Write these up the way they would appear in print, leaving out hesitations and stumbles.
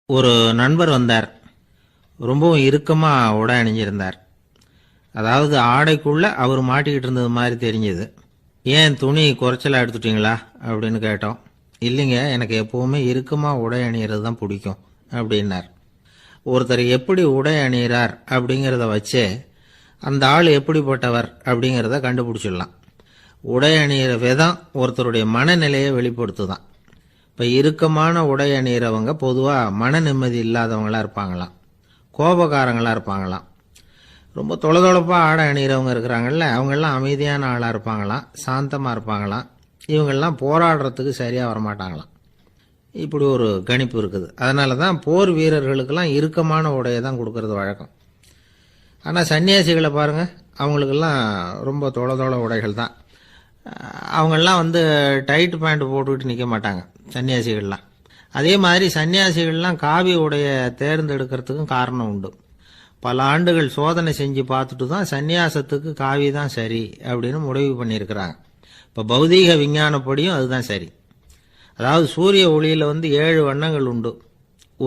ஒரு நண்பர் வந்தார். ரொம்பவும் இறுக்கமா உடை அணிஞ்சிருந்தார். அதாவது ஆடைக்குள்ள அவர் மாட்டிக்கிட்டு இருந்தது மாதிரி தெரிஞ்சது. ஏன் துணி குறைச்சலா எடுத்துட்டீங்களா அப்படின்னு கேட்டோம். இல்லைங்க, எனக்கு எப்பவுமே இறுக்கமா உடை அணிகிறது தான் பிடிக்கும் அப்படின்னார். ஒருத்தர் எப்படி உடை அணிகிறார் அப்படிங்கிறத வச்சே அந்த ஆள் எப்படிப்பட்டவர் அப்படிங்கிறத கண்டுபிடிச்சிடலாம். உடை அணிகிற விதம் ஒருத்தருடைய மனநிலையை வெளிப்படுத்துதான். இப்போ இறுக்கமான உடை அணிகிறவங்க பொதுவாக மன நிம்மதி இல்லாதவங்களா இருப்பாங்களாம், கோபக்காரங்களாக இருப்பாங்களாம். ரொம்ப தொலைதொழப்பாக ஆடை அணிகிறவங்க இருக்கிறாங்கல்ல, அவங்கெல்லாம் அமைதியான ஆளாக இருப்பாங்களாம், சாந்தமாக இருப்பாங்களாம். இவங்கெல்லாம் போராடுறதுக்கு சரியாக வரமாட்டாங்களாம். இப்படி ஒரு கணிப்பு இருக்குது. அதனால தான் போர் வீரர்களுக்கெல்லாம் இறுக்கமான உடையை தான் கொடுக்கறது வழக்கம். ஆனால் சன்னியாசிகளை பாருங்கள், அவங்களுக்கெல்லாம் ரொம்ப தொலை உடைகள் தான். அவங்கெல்லாம் டைட் பேண்ட் போட்டுக்கிட்டு நிற்க மாட்டாங்க சன்னியாசிகள்லாம். அதே மாதிரி சன்னியாசிகள்லாம் காவி உடைய தேர்ந்தெடுக்கிறதுக்கும் காரணம் உண்டு. பல ஆண்டுகள் சோதனை செஞ்சு பார்த்துட்டு தான் சன்னியாசத்துக்கு காவி தான் சரி அப்படின்னு முடிவு பண்ணியிருக்கிறாங்க. இப்போ பௌதீக விஞ்ஞானப்படியும் அதுதான் சரி. அதாவது சூரிய ஒளியில் 7 வண்ணங்கள் உண்டு.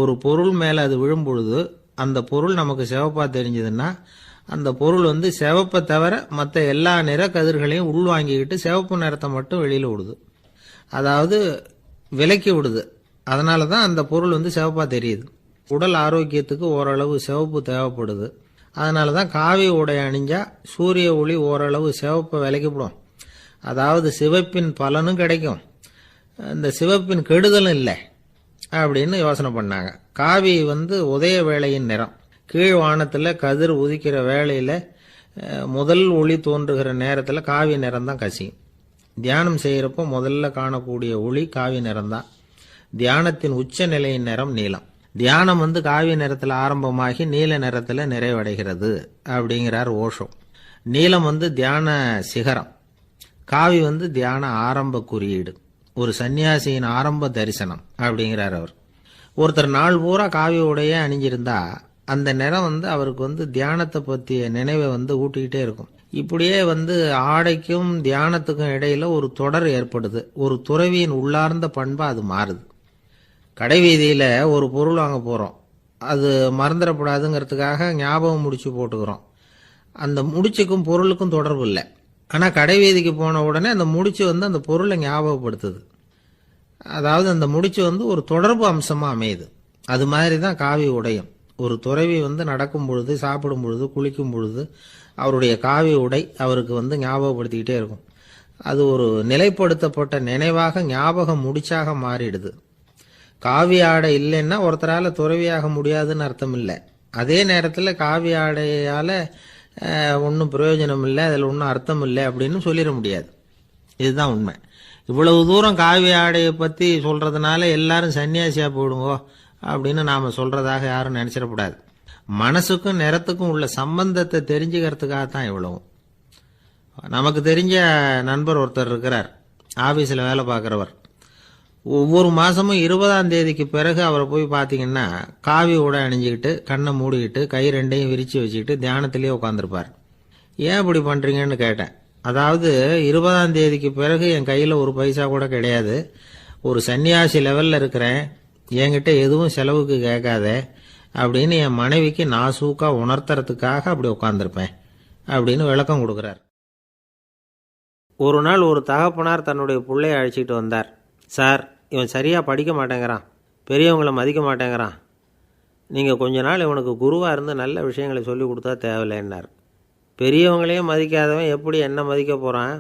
ஒரு பொருள் மேலே அது விழும்பொழுது அந்த பொருள் நமக்கு சிவப்பாக தெரிஞ்சதுன்னா அந்த பொருள் சிவப்பை தவிர மற்ற எல்லா நிற கதிர்களையும் உள்வாங்கிக்கிட்டு சிவப்பு நிறத்தை மட்டும் வெளியில் விடுது. அதாவது விலக்கி விடுது. அதனால தான் அந்த பொருள் சிவப்பாக தெரியுது. உடல் ஆரோக்கியத்துக்கு ஓரளவு சிவப்பு தேவைப்படுது. அதனால தான் காவி உடை அணிஞ்சா சூரிய ஒளி ஓரளவு சிவப்பை விலக்கிவிடும். அதாவது சிவப்பின் பலனும் கிடைக்கும், இந்த சிவப்பின் கெடுதலும் இல்லை அப்படின்னு யோசனை பண்ணாங்க. காவி உதய வேளையின் நிறம். கீழ் வானத்தில் கதிர் உதிக்கிற வேளையில் முதல் ஒளி தோன்றுகிற நேரத்தில் காவி நிறம் தான் கசியும். தியானம் செய்கிறப்போ முதல்ல காணக்கூடிய ஒளி காவி நிறம்தான். தியானத்தின் உச்ச நிலையின் நிறம் நீலம். தியானம் காவி நிறத்தில் ஆரம்பமாகி நீல நிறத்தில் நிறைவடைகிறது அப்படிங்கிறார் ஓஷோ. நீலம் தியான சிகரம், காவி தியான ஆரம்ப குறியீடு, ஒரு சன்னியாசியின் ஆரம்ப தரிசனம் அப்படிங்கிறார் அவர். ஒருத்தர் நாள் பூரா காவி உடைய அணிஞ்சிருந்தா அந்த நிறம் அவருக்கு தியானத்தை பற்றிய நினைவை ஊட்டிக்கிட்டே இருக்கும். இப்படியே ஆடைக்கும் தியானத்துக்கும் இடையில ஒரு தொடர் ஏற்படுது. ஒரு துறவியின் உள்ளார்ந்த பண்பா அது மாறுது. கடை வீதியில் ஒரு பொருள் வாங்க போகிறோம், அது மறந்துடக்கூடாதுங்கிறதுக்காக ஞாபகம் முடிச்சு போட்டுக்கிறோம். அந்த முடிச்சுக்கும் பொருளுக்கும் தொடர்பு இல்லை. ஆனால் கடை வீதிக்கு போன உடனே அந்த முடிச்சு அந்த பொருளை ஞாபகப்படுத்துது. அதாவது அந்த முடிச்சு ஒரு தொடர்பு அம்சமாக அமையுது. அது மாதிரி தான் காவி உடையும். ஒரு துறவி நடக்கும் பொழுது, சாப்பிடும் பொழுது, குளிக்கும் பொழுது அவருடைய காவி உடை அவருக்கு ஞாபகப்படுத்திக்கிட்டே இருக்கும். அது ஒரு நிலைப்படுத்தப்பட்ட நினைவாக ஞாபக முடிச்சாக மாறிடுது. காவி ஆடை இல்லைன்னா ஒருத்தரால் துறவியாக முடியாதுன்னு அர்த்தம் இல்லை. அதே நேரத்தில் காவி ஆடையால் ஒன்றும் பிரயோஜனம் இல்லை, அதில் ஒன்றும் அர்த்தம் இல்லை அப்படின்னு சொல்லிட முடியாது. இதுதான் உண்மை. இவ்வளவு தூரம் காவி ஆடையை பற்றி சொல்கிறதுனால எல்லாரும் சன்னியாசியாக போயிடுங்கோ அப்படின்னு நாம் சொல்கிறதாக யாரும் நினச்சிடக்கூடாது. மனசுக்கும் நிறத்துக்கும் உள்ள சம்பந்தத்தை தெரிஞ்சுக்கிறதுக்காக தான் இவ்வளவும். நமக்கு தெரிஞ்ச நண்பர் ஒருத்தர் இருக்கிறார், ஆஃபீஸில் வேலை பார்க்குறவர். ஒவ்வொரு மாதமும் 20ஆம் தேதிக்கு பிறகு அவரை போய் பார்த்தீங்கன்னா காவி உடை அணிஞ்சிக்கிட்டு, கண்ணை மூடிக்கிட்டு, கை ரெண்டையும் விரித்து வச்சுக்கிட்டு தியானத்திலேயே உட்காந்துருப்பார். ஏன் இப்படி பண்ணுறீங்கன்னு கேட்டேன். அதாவது 20ஆம் தேதிக்கு பிறகு என் கையில் ஒரு பைசா கூட கிடையாது, ஒரு சன்னியாசி லெவலில் இருக்கிறேன், என்கிட்ட எதுவும் செலவுக்கு கேட்காத அப்படின்னு என் மனைவிக்கு நாசூக்கா உணர்த்துறதுக்காக அப்படி உட்காந்துருப்பேன் அப்படின்னு விளக்கம் கொடுக்குறார். ஒரு நாள் ஒரு தகப்பனார் தன்னுடைய பிள்ளையை அழைச்சிட்டு வந்தார். சார், இவன் சரியாக படிக்க மாட்டேங்கிறான், பெரியவங்களை மதிக்க மாட்டேங்கிறான், நீங்கள் கொஞ்ச நாள் இவனுக்கு குருவாக இருந்து நல்ல விஷயங்களை சொல்லி கொடுத்தா தேவையில்லைன்னார். பெரியவங்களையே மதிக்காதவன் எப்படி என்ன மதிக்க போகிறான்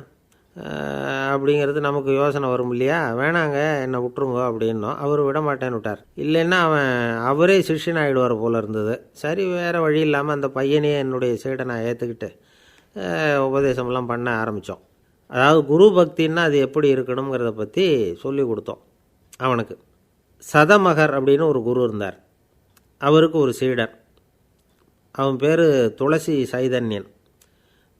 அப்படிங்கிறது நமக்கு யோசனை வரும் இல்லையா? வேணாங்க, என்னை விட்டுருங்க அப்படின்னோம். அவர் விட மாட்டேன்னு விட்டார். இல்லைன்னா அவரே சிஷ்யன் ஆகிடுவார் போல இருந்தது. சரி, வேறு வழி இல்லாமல் அந்த பையனையே என்னுடைய சீடனை ஏற்றுக்கிட்டு உபதேசமெல்லாம் பண்ண ஆரம்பித்தோம். அதாவது குரு பக்தின்னா அது எப்படி இருக்கணுங்கிறத பற்றி சொல்லி கொடுத்தோம் அவனுக்கு. சதமகர் அப்படின்னு ஒரு குரு இருந்தார். அவருக்கு ஒரு சீடர். அவன் பேர் துளசி சைதன்யன்,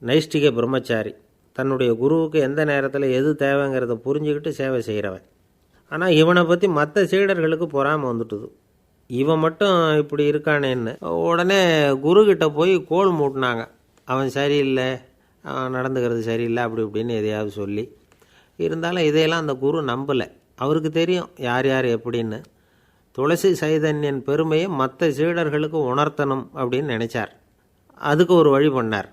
நைஷ்டிக பிரம்மச்சாரி. தன்னுடைய குருவுக்கு எந்த நேரத்தில் எது தேவைங்கிறத புரிஞ்சுக்கிட்டு சேவை செய்கிறவன். ஆனால் இவனை பற்றி மற்ற சீடர்களுக்கு பொறாமை வந்துட்டுது. இவன் மட்டும் இப்படி இருக்கானேன்னு உடனே குருக்கிட்ட போய் கோல் மூட்டினாங்க. அவன் சரியில்லை, அவன் நடந்துக்கிறது சரியில்லை, அப்படி இப்படின்னு எதையாவது சொல்லி. இருந்தாலும் இதையெல்லாம் அந்த குரு நம்பலை. அவருக்கு தெரியும் யார் யார் எப்படின்னு. துளசி சைதன்யன் பெருமையை மற்ற சீடர்களுக்கு உணர்த்தணும் அப்படின்னு நினைச்சார். அதுக்கு ஒரு வழி பண்ணார்.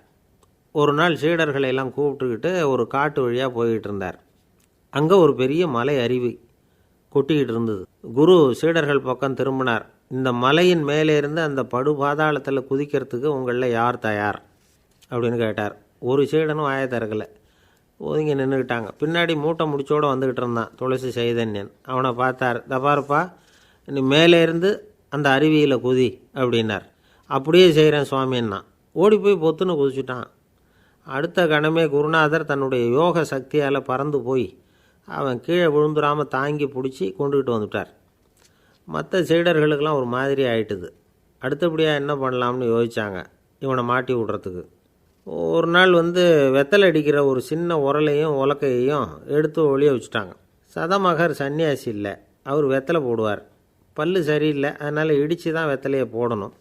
ஒரு நாள் சீடர்களை எல்லாம் கூப்பிட்டுக்கிட்டு ஒரு காட்டு வழியாக போய்கிட்டு இருந்தார். அங்கே ஒரு பெரிய மலை அருவி கொட்டிக்கிட்டு இருந்தது. குரு சீடர்கள் பக்கம் திரும்பினார். இந்த மலையின் மேலே இருந்து அந்த படு பாதாளத்தில் குதிக்கிறதுக்கு உங்களில் யார் தயார் அப்படின்னு கேட்டார். ஒரு சீடனும் வாயை திறக்கலை, ஒதுங்கி நின்றுக்கிட்டாங்க. பின்னாடி மூட்டை முடிச்சோடு வந்துக்கிட்டு இருந்தான் துளசி சைதன்யன். அவனை பார்த்தார். தப்பாருப்பா, நீ மேலே இருந்து அந்த அருவியில் குதி அப்படின்னார். அப்படியே செய்கிறேன் சுவாமின்னா ஓடி போய் பொத்துன்னு குதிச்சுட்டான். அடுத்த கணமே குருநாதர் தன்னுடைய யோக சக்தியால் பறந்து போய் அவன் கீழே விழுந்துடாமல் தாங்கி பிடிச்சி கொண்டுக்கிட்டு வந்துட்டார். மற்ற சீடர்களுக்கெல்லாம் ஒரு மாதிரி ஆயிட்டுது. அடுத்தபடியாக என்ன பண்ணலாம்னு யோசித்தாங்க இவனை மாட்டி விடுறதுக்கு. ஒரு நாள் வெத்தலை அடிக்கிற ஒரு சின்ன உரலையும் உலக்கையையும் எடுத்து ஒளிய வச்சுட்டாங்க. சதமகர் சன்னியாசி இல்லை, அவர் வெத்தலை போடுவார். பல்லு சரியில்லை, அதனால் இடித்து தான் வெத்தலையை போடணும்.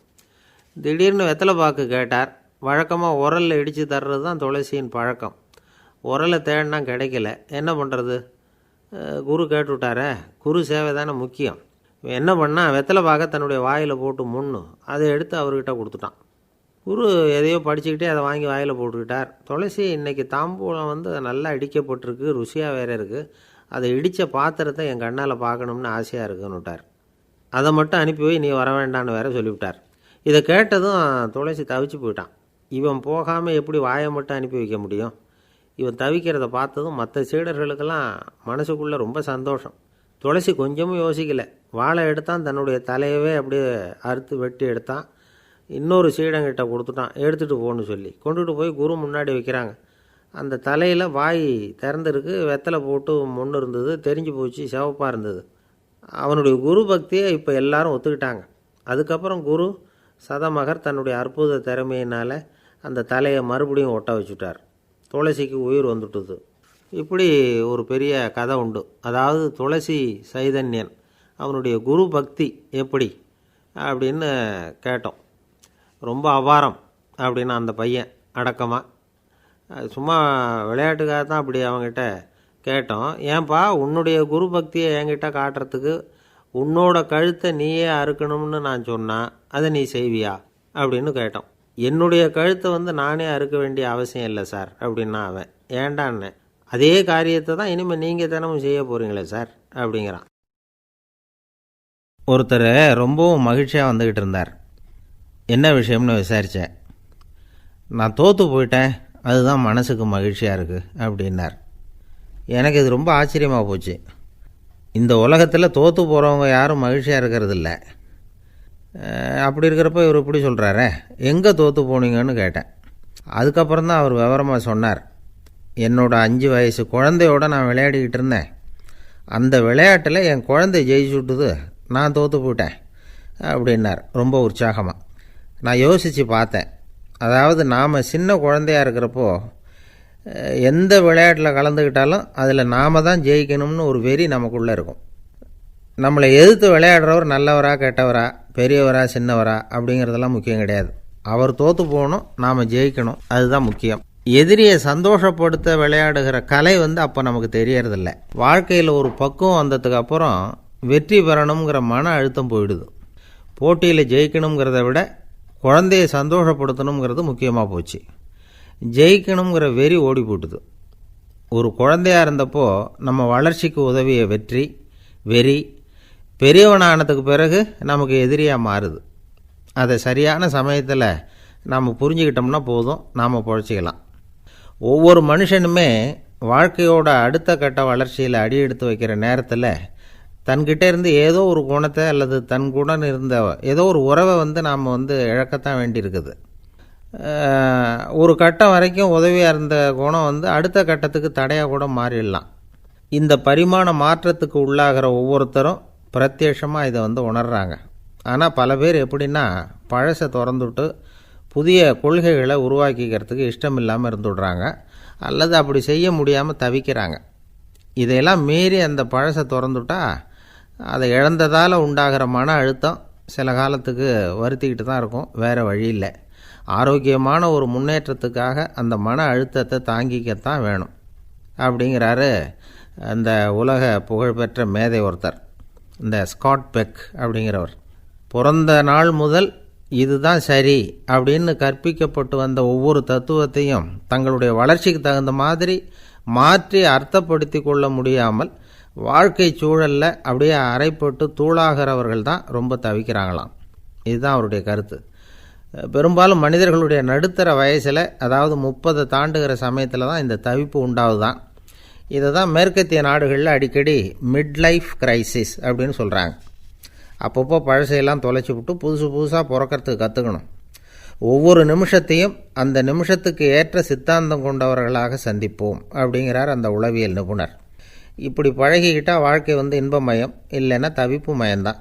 திடீர்னு வெத்தலை பாக்கு கேட்டார். வழக்கமாக உரலில் இடித்து தர்றது தான் துளசியின் பழக்கம். உரலை தேடினா கிடைக்கல, என்ன பண்ணுறது? குரு கேட்டுவிட்டாரே, குரு சேவை தானே முக்கியம். என்ன பண்ணால் வெத்தலை பாக்க தன்னுடைய வாயில் போட்டு முன்னு அதை எடுத்து அவர்கிட்ட கொடுத்துட்டான். குரு எதையோ படிச்சுக்கிட்டே அதை வாங்கி வாயில் போட்டுக்கிட்டார். துளசி இன்றைக்கி தாம்பூலம் நல்லா இடிக்கப்பட்டிருக்கு, ருசியாக வேறு இருக்குது, அதை இடித்த பாத்திரத்தை என் கண்ணால் பார்க்கணும்னு ஆசையாக இருக்குன்னு விட்டார். அதை மட்டும் அனுப்பி போய் நீ வர வேண்டான்னு வேற சொல்லிவிட்டார். இதை கேட்டதும் துளசி தவிச்சு போயிட்டான். இவன் போகாமல் எப்படி வாயை மட்டும் அனுப்பி வைக்க முடியும்? இவன் தவிக்கிறத பார்த்ததும் மற்ற சீடர்களுக்கெல்லாம் மனசுக்குள்ளே ரொம்ப சந்தோஷம். துளசி கொஞ்சமும் யோசிக்கலை. வாழை எடுத்தான், தன்னுடைய தலையவே அப்படியே அறுத்து வெட்டி எடுத்தான். இன்னொரு சீடங்கிட்ட கொடுத்துட்டான், எடுத்துகிட்டு போன்னு சொல்லி. கொண்டுகிட்டு போய் குரு முன்னாடி வைக்கிறாங்க. அந்த தலையில் வாய் திறந்துருக்கு, வெத்தலை போட்டு முன்னு இருந்தது, தெரிஞ்சு போச்சு, சிவப்பாக இருந்தது. அவனுடைய குரு பக்தியை இப்போ எல்லாரும் ஒத்துக்கிட்டாங்க. அதுக்கப்புறம் குரு சதமகர் தன்னுடைய அற்புத திறமையினால் அந்த தலையை மறுபடியும் ஒட்ட வச்சுட்டார். துளசிக்கு உயிர் வந்துட்டுது. இப்படி ஒரு பெரிய கதை உண்டு. அதாவது துளசி சைதன்யன் அவனுடைய குரு பக்தி எப்படி அப்படின்னு கேட்டோம். ரொம்ப அபாரம் அப்படின்னு அந்த பையன் அடக்கமாக, சும்மா விளையாட்டுக்காக தான் அப்படி அவங்ககிட்ட கேட்டோம். ஏன்பா உன்னுடைய குரு பக்தியை என்கிட்ட காட்டுறதுக்கு உன்னோட கழுத்தை நீயே அறுக்கணும்னு நான் சொன்னால் அதை நீ செய்வியா அப்படின்னு கேட்டோம். என்னுடைய கழுத்தை நானே அறுக்க வேண்டிய அவசியம் இல்லை சார் அப்படின்னா அவன். ஏண்டான்னு, அதே காரியத்தை தான் இனிமேல் நீங்கள் தினமும் செய்ய போகிறீங்களே சார் அப்படிங்கிறான். ஒருத்தர் ரொம்பவும் மகிழ்ச்சியாக வந்துக்கிட்டு இருந்தார். என்ன விஷயம்னு விசாரித்தேன். நான் தோற்று போயிட்டேன், அதுதான் மனசுக்கு மகிழ்ச்சியாக இருக்குது அப்படின்னார். எனக்கு இது ரொம்ப ஆச்சரியமாக போச்சு. இந்த உலகத்தில் தோற்று போகிறவங்க யாரும் மகிழ்ச்சியாக இருக்கிறதில்ல. அப்படி இருக்கிறப்ப இவர் இப்படி சொல்கிறாரே, எங்கே தோற்று போனீங்கன்னு கேட்டேன். அதுக்கப்புறம் தான் அவர் விவரமாக சொன்னார். என்னோட 5 வயசு குழந்தையோடு நான் விளையாடிக்கிட்டு இருந்தேன். அந்த விளையாட்டில் என் குழந்தை ஜெயிச்சுட்டுது, நான் தோற்று போயிட்டேன் அப்படின்னார் ரொம்ப உற்சாகமாக. நான் யோசித்து பார்த்தேன். அதாவது நாம் சின்ன குழந்தையாக இருக்கிறப்போ எந்த விளையாட்டில் கலந்துக்கிட்டாலும் அதில் நாம் தான் ஜெயிக்கணும்னு ஒரு வெறி நமக்குள்ளே இருக்கும். நம்மளை எதிர்த்து விளையாடுறவர் நல்லவரா கெட்டவரா, பெரியவரா சின்னவரா அப்படிங்கிறதெல்லாம் முக்கியம் கிடையாது. அவர் தோற்று போகணும், நாம் ஜெயிக்கணும், அதுதான் முக்கியம். எதிரியை சந்தோஷப்படுத்த விளையாடுகிற கலை அப்போ நமக்கு தெரியறதில்ல. வாழ்க்கையில் ஒரு பக்குவம் வந்ததுக்கு அப்புறம் வெற்றி பெறணுங்கிற மன அழுத்தம் போயிடுது. போட்டியில் ஜெயிக்கணுங்கிறத விட குழந்தையை சந்தோஷப்படுத்தணுங்கிறது முக்கியமாக போச்சு. ஜெயிக்கணுங்கிற வெறி ஓடி போட்டுது. ஒரு குழந்தையாக இருந்தப்போ நம்ம வளர்ச்சிக்கு உதவிய வெறி பெரியவனானதுக்கு பிறகு நமக்கு எதிரியாக மாறுது. அதை சரியான சமயத்தில் நாம் புரிஞ்சுக்கிட்டோம்னா போதும், நாம் பொழைச்சிக்கலாம். ஒவ்வொரு மனுஷனுமே வாழ்க்கையோட அடுத்த கட்ட வளர்ச்சியில் அடி எடுத்து வைக்கிற நேரத்தில் தன்கிட்ட இருந்து ஏதோ ஒரு குணத்தை அல்லது தன் குணம் இருந்த ஏதோ ஒரு உறவை நாம் இழக்கத்தான் வேண்டியிருக்குது. ஒரு கட்டம் வரைக்கும் உதவியாக இருந்த குணம் அடுத்த கட்டத்துக்கு தடையாக கூட மாறிடலாம். இந்த பரிமாண மாற்றத்துக்கு உள்ளாகிற ஒவ்வொருத்தரும் பிரத்யட்சமாக இதை உணர்றாங்க. ஆனால் பல பேர் எப்படின்னா பழசை திறந்துவிட்டு புதிய கொள்கைகளை உருவாக்கிக்கிறதுக்கு இஷ்டம் இல்லாமல் இருந்துவிடுறாங்க, அல்லது அப்படி செய்ய முடியாமல் தவிக்கிறாங்க. இதையெல்லாம் மீறி அந்த பழசை திறந்துவிட்டா அதை இழந்ததால் உண்டாகிற மன அழுத்தம் சில காலத்துக்கு வருத்திக்கிட்டு தான் இருக்கும், வேறு வழி இல்லை. ஆரோக்கியமான ஒரு முன்னேற்றத்துக்காக அந்த மன அழுத்தத்தை தாங்கிக்கத்தான் வேணும் அப்படிங்கிறாரு அந்த உலக புகழ்பெற்ற மேதை ஒருத்தர். இந்த ஸ்காட் பெக் அப்படிங்கிறவர். பிறந்த நாள் முதல் இதுதான் சரி அப்படின்னு கற்பிக்கப்பட்டு வந்த ஒவ்வொரு தத்துவத்தையும் தங்களுடைய வளர்ச்சிக்கு தகுந்த மாதிரி மாற்றி அர்த்தப்படுத்தி கொள்ள முடியாமல் வாழ்க்கை சூழலில் அப்படியே அரைப்பட்டு தூளாகிறவர்கள் தான் ரொம்ப தவிக்கிறாங்களாம். இதுதான் அவருடைய கருத்து. பெரும்பாலும் மனிதர்களுடைய நடுத்தர வயசில், அதாவது 30 தாண்டுகிற சமயத்தில் தான் இந்த தவிப்பு உண்டாகுதான். இதை தான் மேற்கத்திய நாடுகளில் அடிக்கடி மிட் லைஃப் கிரைசிஸ் அப்படின்னு சொல்கிறாங்க. அப்பப்போ பழசையெல்லாம் தொலைச்சி விட்டு புதுசாக பிறக்கிறதுக்கு கற்றுக்கணும். ஒவ்வொரு நிமிஷத்தையும் அந்த நிமிஷத்துக்கு ஏற்ற சித்தாந்தம் கொண்டவர்களாக சந்திப்போம் அப்படிங்கிறார் அந்த உளவியல் நிபுணர். இப்படி பழகிக்கிட்டால் வாழ்க்கை இன்பமயம், இல்லைன்னா தவிப்பு மயம்தான்.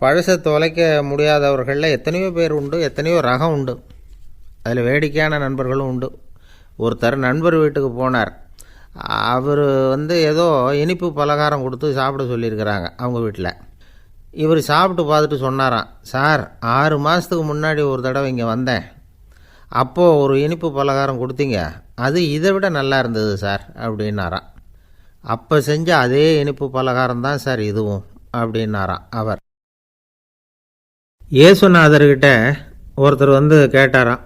பழசை தொலைக்க முடியாதவர்களில் எத்தனையோ பேர் உண்டு, எத்தனையோ ரகம் உண்டு. அதில் வேடிக்கையான நண்பர்களும் உண்டு. ஒருத்தர் நண்பர் வீட்டுக்கு போனார். அவர் ஏதோ இனிப்பு பலகாரம் கொடுத்து சாப்பிட சொல்லியிருக்கிறாங்க அவங்க வீட்டில். இவர் சாப்பிட்டு பார்த்துட்டு சொன்னாராம், சார் 6 மாதத்துக்கு முன்னாடி ஒரு தடவை இங்கே வந்தேன், அப்போது ஒரு இனிப்பு பலகாரம் கொடுத்தீங்க, அது இதை விட நல்லா இருந்தது சார் அப்படின்னாராம். அப்போ செஞ்ச அதே இனிப்பு பலகாரம் தான் சார் இதுவும் அப்படின்னாராம் அவர். இயேசுநாதர்கிட்ட ஒருத்தர் கேட்டாராம்,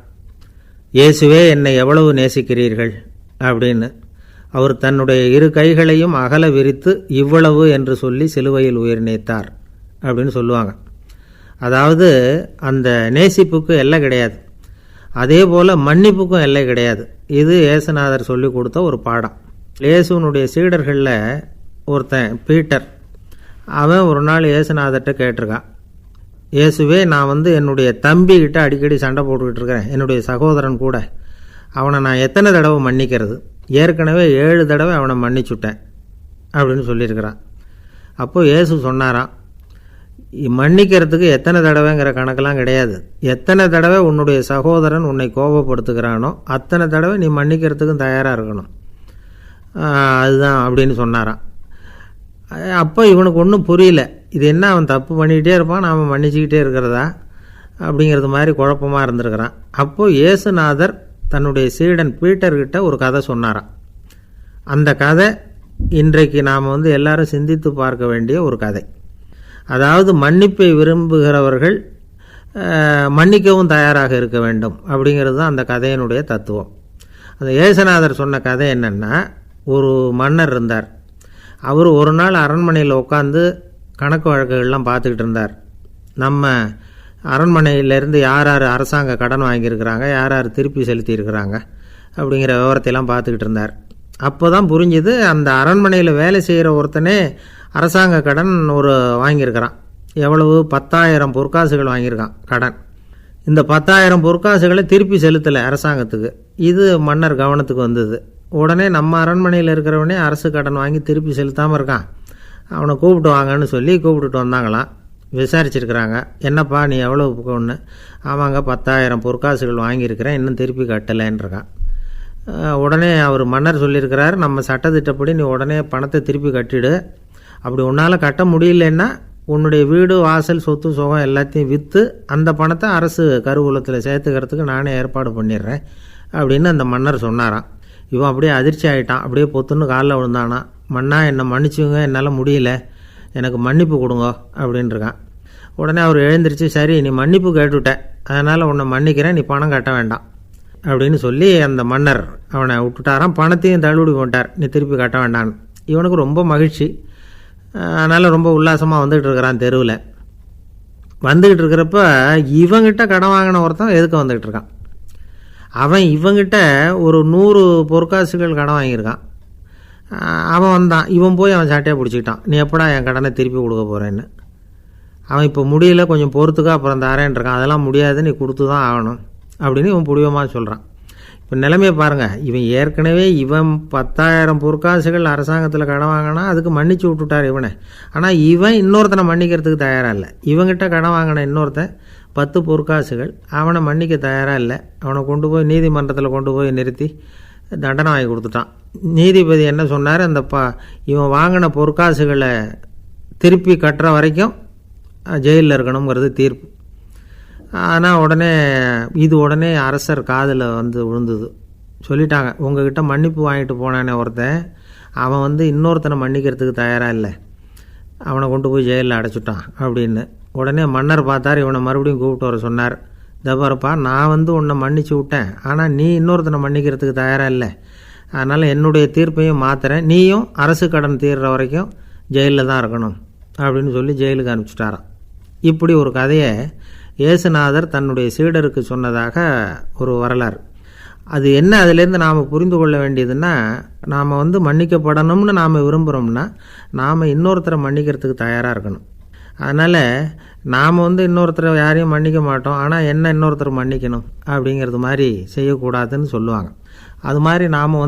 இயேசுவே என்னை எவ்வளவு நேசிக்கிறீர்கள் அப்படின்னு. அவர் தன்னுடைய 2 கைகளையும் அகல விரித்து இவ்வளவு என்று சொல்லி சிலுவையில் உயிர் நீத்தார் அப்படின்னு சொல்லுவாங்க. அதாவது அந்த நேசிப்புக்கு எல்லை கிடையாது, அதே போல் மன்னிப்புக்கும் எல்லை கிடையாது. இது இயேசுநாதர் சொல்லி கொடுத்த ஒரு பாடம். இயேசுனுடைய சீடர்களில் ஒருத்தன் பீட்டர், அவன் ஒரு நாள் இயேசுநாதர்கிட்ட கேட்டிருக்கான், இயேசுவே நான் என்னுடைய தம்பிக்கிட்ட அடிக்கடி சண்டை போட்டுக்கிட்டு இருக்கிறேன், என்னுடைய சகோதரன் கூட, அவனை நான் எத்தனை தடவை மன்னிக்கிறது? ஏற்கனவே 7 தடவை அவனை மன்னிச்சுட்டேன் அப்படின்னு சொல்லியிருக்கிறான். அப்போது இயேசு சொன்னாராம், மன்னிக்கிறதுக்கு எத்தனை தடவைங்கிற கணக்கெல்லாம் கிடையாது. எத்தனை தடவை உன்னுடைய சகோதரன் உன்னை கோபப்படுத்துகிறானோ அத்தனை தடவை நீ மன்னிக்கிறதுக்கும் தயாராக இருக்கணும், அதுதான் அப்படின்னு சொன்னாராம். அப்போ இவனுக்கு ஒன்றும் புரியல, இது என்ன அவன் தப்பு பண்ணிக்கிட்டே இருப்பான், நாம் மன்னிச்சுக்கிட்டே இருக்கிறதா அப்படிங்கிறது மாதிரி குழப்பமாக இருந்திருக்கிறான். அப்போது இயேசுநாதர் தன்னுடைய சீடன் பீட்டர்கிட்ட ஒரு கதை சொன்னாராம். அந்த கதை இன்றைக்கு நாம் எல்லாரும் சிந்தித்து பார்க்க வேண்டிய ஒரு கதை. அதாவது மன்னிப்பை விரும்புகிறவர்கள் மன்னிக்கவும் தயாராக இருக்க வேண்டும் அப்படிங்கிறது தான் அந்த கதையினுடைய தத்துவம். அந்த இயேசுநாதர் சொன்ன கதை என்னென்னா, ஒரு மன்னர் இருந்தார். அவர் ஒரு நாள் அரண்மனையில் உட்காந்து கணக்கு வழக்குகள்லாம் பார்த்துக்கிட்டு இருந்தார். நம்ம அரண்மனையிலேருந்து யார் யார் அரசாங்க கடன் வாங்கியிருக்கிறாங்க, யார் யார் திருப்பி செலுத்தியிருக்கிறாங்க அப்படிங்கிற விவரத்தையெல்லாம் பார்த்துக்கிட்டு இருந்தார். அப்போ தான் புரிஞ்சுது, அந்த அரண்மனையில் வேலை செய்கிற ஒருத்தனே அரசாங்க கடன் வாங்கியிருக்கிறான். எவ்வளவு? 10,000 பொற்காசுகள் வாங்கியிருக்கான் கடன். இந்த 10,000 பொற்காசுகளை திருப்பி செலுத்தலை அரசாங்கத்துக்கு. இது மன்னர் கவனத்துக்கு வந்தது. உடனே நம்ம அரண்மனையில் இருக்கிறவனே அரசு கடன் வாங்கி திருப்பி செலுத்தாமல் இருக்கான், அவனை கூப்பிட்டு வாங்கன்னு சொல்லி கூப்பிட்டுட்டு வந்தாங்களாம். விசாரிச்சிருக்கிறாங்க, என்னப்பா நீ எவ்வளோ ஒன்று? ஆமாங்க 10,000 பொற்காசுகள் வாங்கியிருக்கிறேன், இன்னும் திருப்பி கட்டலைன்றிருக்கான். உடனே அவர் மன்னர் சொல்லியிருக்கிறார், நம்ம சட்டத்திட்டப்படி நீ உடனே பணத்தை திருப்பி கட்டிடு, அப்படி உன்னால் கட்ட முடியலன்னா உன்னுடைய வீடு வாசல் சொத்து சுகம் எல்லாத்தையும் விற்று அந்த பணத்தை அரசு கருவூலத்தில் சேர்த்துக்கிறதுக்கு நானே ஏற்பாடு பண்ணிடுறேன் அப்படின்னு அந்த மன்னர் சொன்னாராம். இவன் அப்படியே அதிர்ச்சி ஆகிட்டான், அப்படியே பொத்துன்னு காலில் விழுந்தானா. மன்னா என்னை மன்னிச்சுங்க, என்னால் முடியல, எனக்கு மன்னிப்பு கொடுங்க அப்படின்ட்டுருக்கான். உடனே அவர் எழுந்திரிச்சு, சரி நீ மன்னிப்பு கேட்டுவிட்ட, அதனால் உன்னை மன்னிக்கிறேன், நீ பணம் கட்ட வேண்டாம் அப்படின்னு சொல்லி அந்த மன்னர் அவனை விட்டுட்டாரான். பணத்தையும் தள்ளுபடி போட்டார், நீ திருப்பி கட்ட வேண்டான்னு. இவனுக்கு ரொம்ப மகிழ்ச்சி, அதனால் ரொம்ப உல்லாசமாக வந்துக்கிட்டு இருக்கிறான். தெருவில் வந்துக்கிட்டு இருக்கிறப்ப இவங்கிட்ட கடன் வாங்கின ஒருத்தன் எதுக்கு வந்துக்கிட்டு இருக்கான். அவன் இவங்கிட்ட ஒரு 100 பொற்காசுகள் கடன் வாங்கியிருக்கான். அவன் வந்தான், இவன் போய் அவன் சாட்டையாக பிடிச்சிக்கிட்டான், நீ எப்படா என் கடனை திருப்பி கொடுக்க போகிறேன்னு. அவன் இப்போ முடியல, கொஞ்சம் பொறுத்துக்கா, அப்புறம் தரேன் இருக்கான். அதெல்லாம் முடியாது, நீ கொடுத்து தான் ஆகணும் அப்படின்னு இவன் புடிவமாக சொல்கிறான். இப்போ நிலைமையை பாருங்கள், இவன் ஏற்கனவே 10,000 பொற்காசுகள் அரசாங்கத்தில் கடன் வாங்கினா அதுக்கு மன்னிச்சு விட்டுட்டார் இவனை. ஆனால் இவன் இன்னொருத்தனை மன்னிக்கிறதுக்கு தயாராக இல்லை. இவங்கிட்ட கடன் வாங்கின இன்னொருத்தன் 10 பொற்காசுகள், அவனை மன்னிக்க தயாராக இல்லை. அவனை கொண்டு போய் நீதிமன்றத்தில் கொண்டு போய் நிறுத்தி தண்டனை வாங்கி கொடுத்துட்டான். நீதிபதி என்ன சொன்னார், அந்த இவன் வாங்கின பொற்காசுகளை திருப்பி கட்டுற வரைக்கும் ஜெயிலில் இருக்கணுங்கிறது தீர்ப்பு. ஆனால் உடனே அரசர் காதில் விழுந்தது. சொல்லிட்டாங்க, உங்ககிட்ட மன்னிப்பு வாங்கிட்டு போனானே ஒருத்தன், அவன் இன்னொருத்தனை மன்னிக்கிறதுக்கு தயாராக இல்லை, அவனை கொண்டு போய் ஜெயிலில் அடைச்சிட்டான் அப்படின்னு. உடனே மன்னர் பார்த்தார், இவனை மறுபடியும் கூப்பிட்டு வர சொன்னார். தபாரப்பா, நான் உன்னை மன்னிச்சு விட்டேன், ஆனால் நீ இன்னொருத்தனை மன்னிக்கிறதுக்கு தயாராக இல்லை. அதனால் என்னுடைய தீர்ப்பையும் மாற்றுறேன், நீயும் அரசு கடன் தீர்ற வரைக்கும் ஜெயிலில் தான் இருக்கணும் அப்படின்னு சொல்லி ஜெயிலுக்கு அனுப்பிச்சிட்டாராம். இப்படி ஒரு கதையை இயேசுநாதர் தன்னுடைய சீடருக்கு சொன்னதாக ஒரு வரலாறு. அது என்ன, அதிலேருந்து நாம் புரிந்து கொள்ள வேண்டியதுன்னா, நாம் மன்னிக்கப்படணும்னு நாம் விரும்புகிறோம்னா நாம் இன்னொருத்தரை மன்னிக்கிறதுக்கு தயாராக இருக்கணும். அதனால் நாம் இன்னொருத்தரை யாரையும் மன்னிக்க மாட்டோம், ஆனால் என்ன இன்னொருத்தர் மன்னிக்கணும் அப்படிங்கிறது மாதிரி செய்யக்கூடாதுன்னு சொல்லுவாங்க. அது மாதிரி நாம்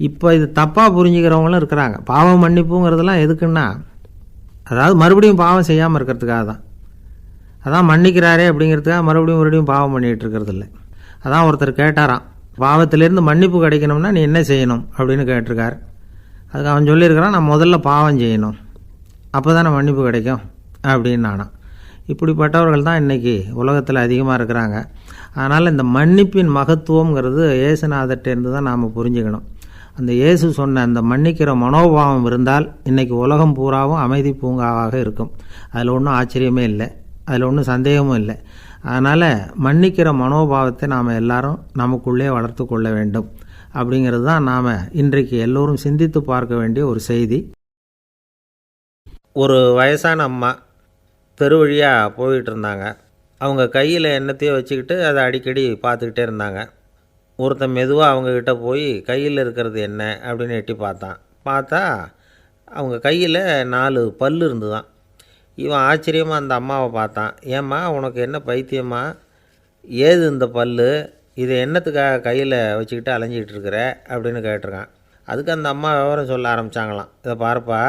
இப்போ இது தப்பாக புரிஞ்சுக்கிறவங்களும் இருக்கிறாங்க. பாவம் மன்னிப்புங்கிறதுலாம் எதுக்குன்னா, அதாவது மறுபடியும் பாவம் செய்யாமல் இருக்கிறதுக்காக தான். அதான் மன்னிக்கிறாரே அப்படிங்கிறதுக்காக மறுபடியும் பாவம் பண்ணிகிட்டு இருக்கிறது இல்லை. அதான் ஒருத்தர் கேட்டாராம், பாவத்திலேருந்து மன்னிப்பு கிடைக்கணும்னா நீ என்ன செய்யணும் அப்படின்னு கேட்டிருக்கார். அதுக்கு அவன் சொல்லியிருக்கிறான், நான் முதல்ல பாவம் செய்யணும், அப்போ தானே மன்னிப்பு கிடைக்கும் அப்படின்னு நானாம். இப்படிப்பட்டவர்கள் தான் இன்றைக்கி உலகத்தில் அதிகமாக இருக்கிறாங்க. அதனால் இந்த மன்னிப்பின் மகத்துவங்கிறது இயேசுநாதர்கிட்டேருந்து தான் நாம் புரிஞ்சுக்கணும். அந்த இயேசு சொன்ன அந்த மன்னிக்கிற மனோபாவம் இருந்தால் இன்றைக்கி உலகம் பூராவும் அமைதி பூங்காவாக இருக்கும். அதில் ஒன்றும் ஆச்சரியமே இல்லை, அதில் ஒன்றும் சந்தேகமும் இல்லை. அதனால் மன்னிக்கிற மனோபாவத்தை நாம் எல்லாரும் நமக்குள்ளே வளர்த்து கொள்ள வேண்டும் அப்படிங்கிறது தான் நாம் இன்றைக்கு எல்லோரும் சிந்தித்து பார்க்க வேண்டிய ஒரு செய்தி. ஒரு வயசான அம்மா தெரு வழியாக போயிட்டு இருந்தாங்க. அவங்க கையில் எண்ணத்தையோ வச்சுக்கிட்டு அதை அடிக்கடி பார்த்துக்கிட்டே இருந்தாங்க. ஒருத்தன் மெதுவாக அவங்கக்கிட்ட போய் கையில் இருக்கிறது என்ன அப்படின்னு எட்டி பார்த்தா அவங்க கையில் 4 பல் இருந்துதான். இவன் ஆச்சரியமாக அந்த அம்மாவை பார்த்தான். ஏம்மா, உனக்கு என்ன பைத்தியமா, ஏது இந்த பல், இதை என்னத்துக்காக கையில் வச்சுக்கிட்டு அலைஞ்சிக்கிட்டு இருக்கிற அப்படின்னு கேட்டிருக்கான். அதுக்கு அந்த அம்மா விவரம் சொல்ல ஆரம்பித்தாங்களாம். இதை பாருப்பா,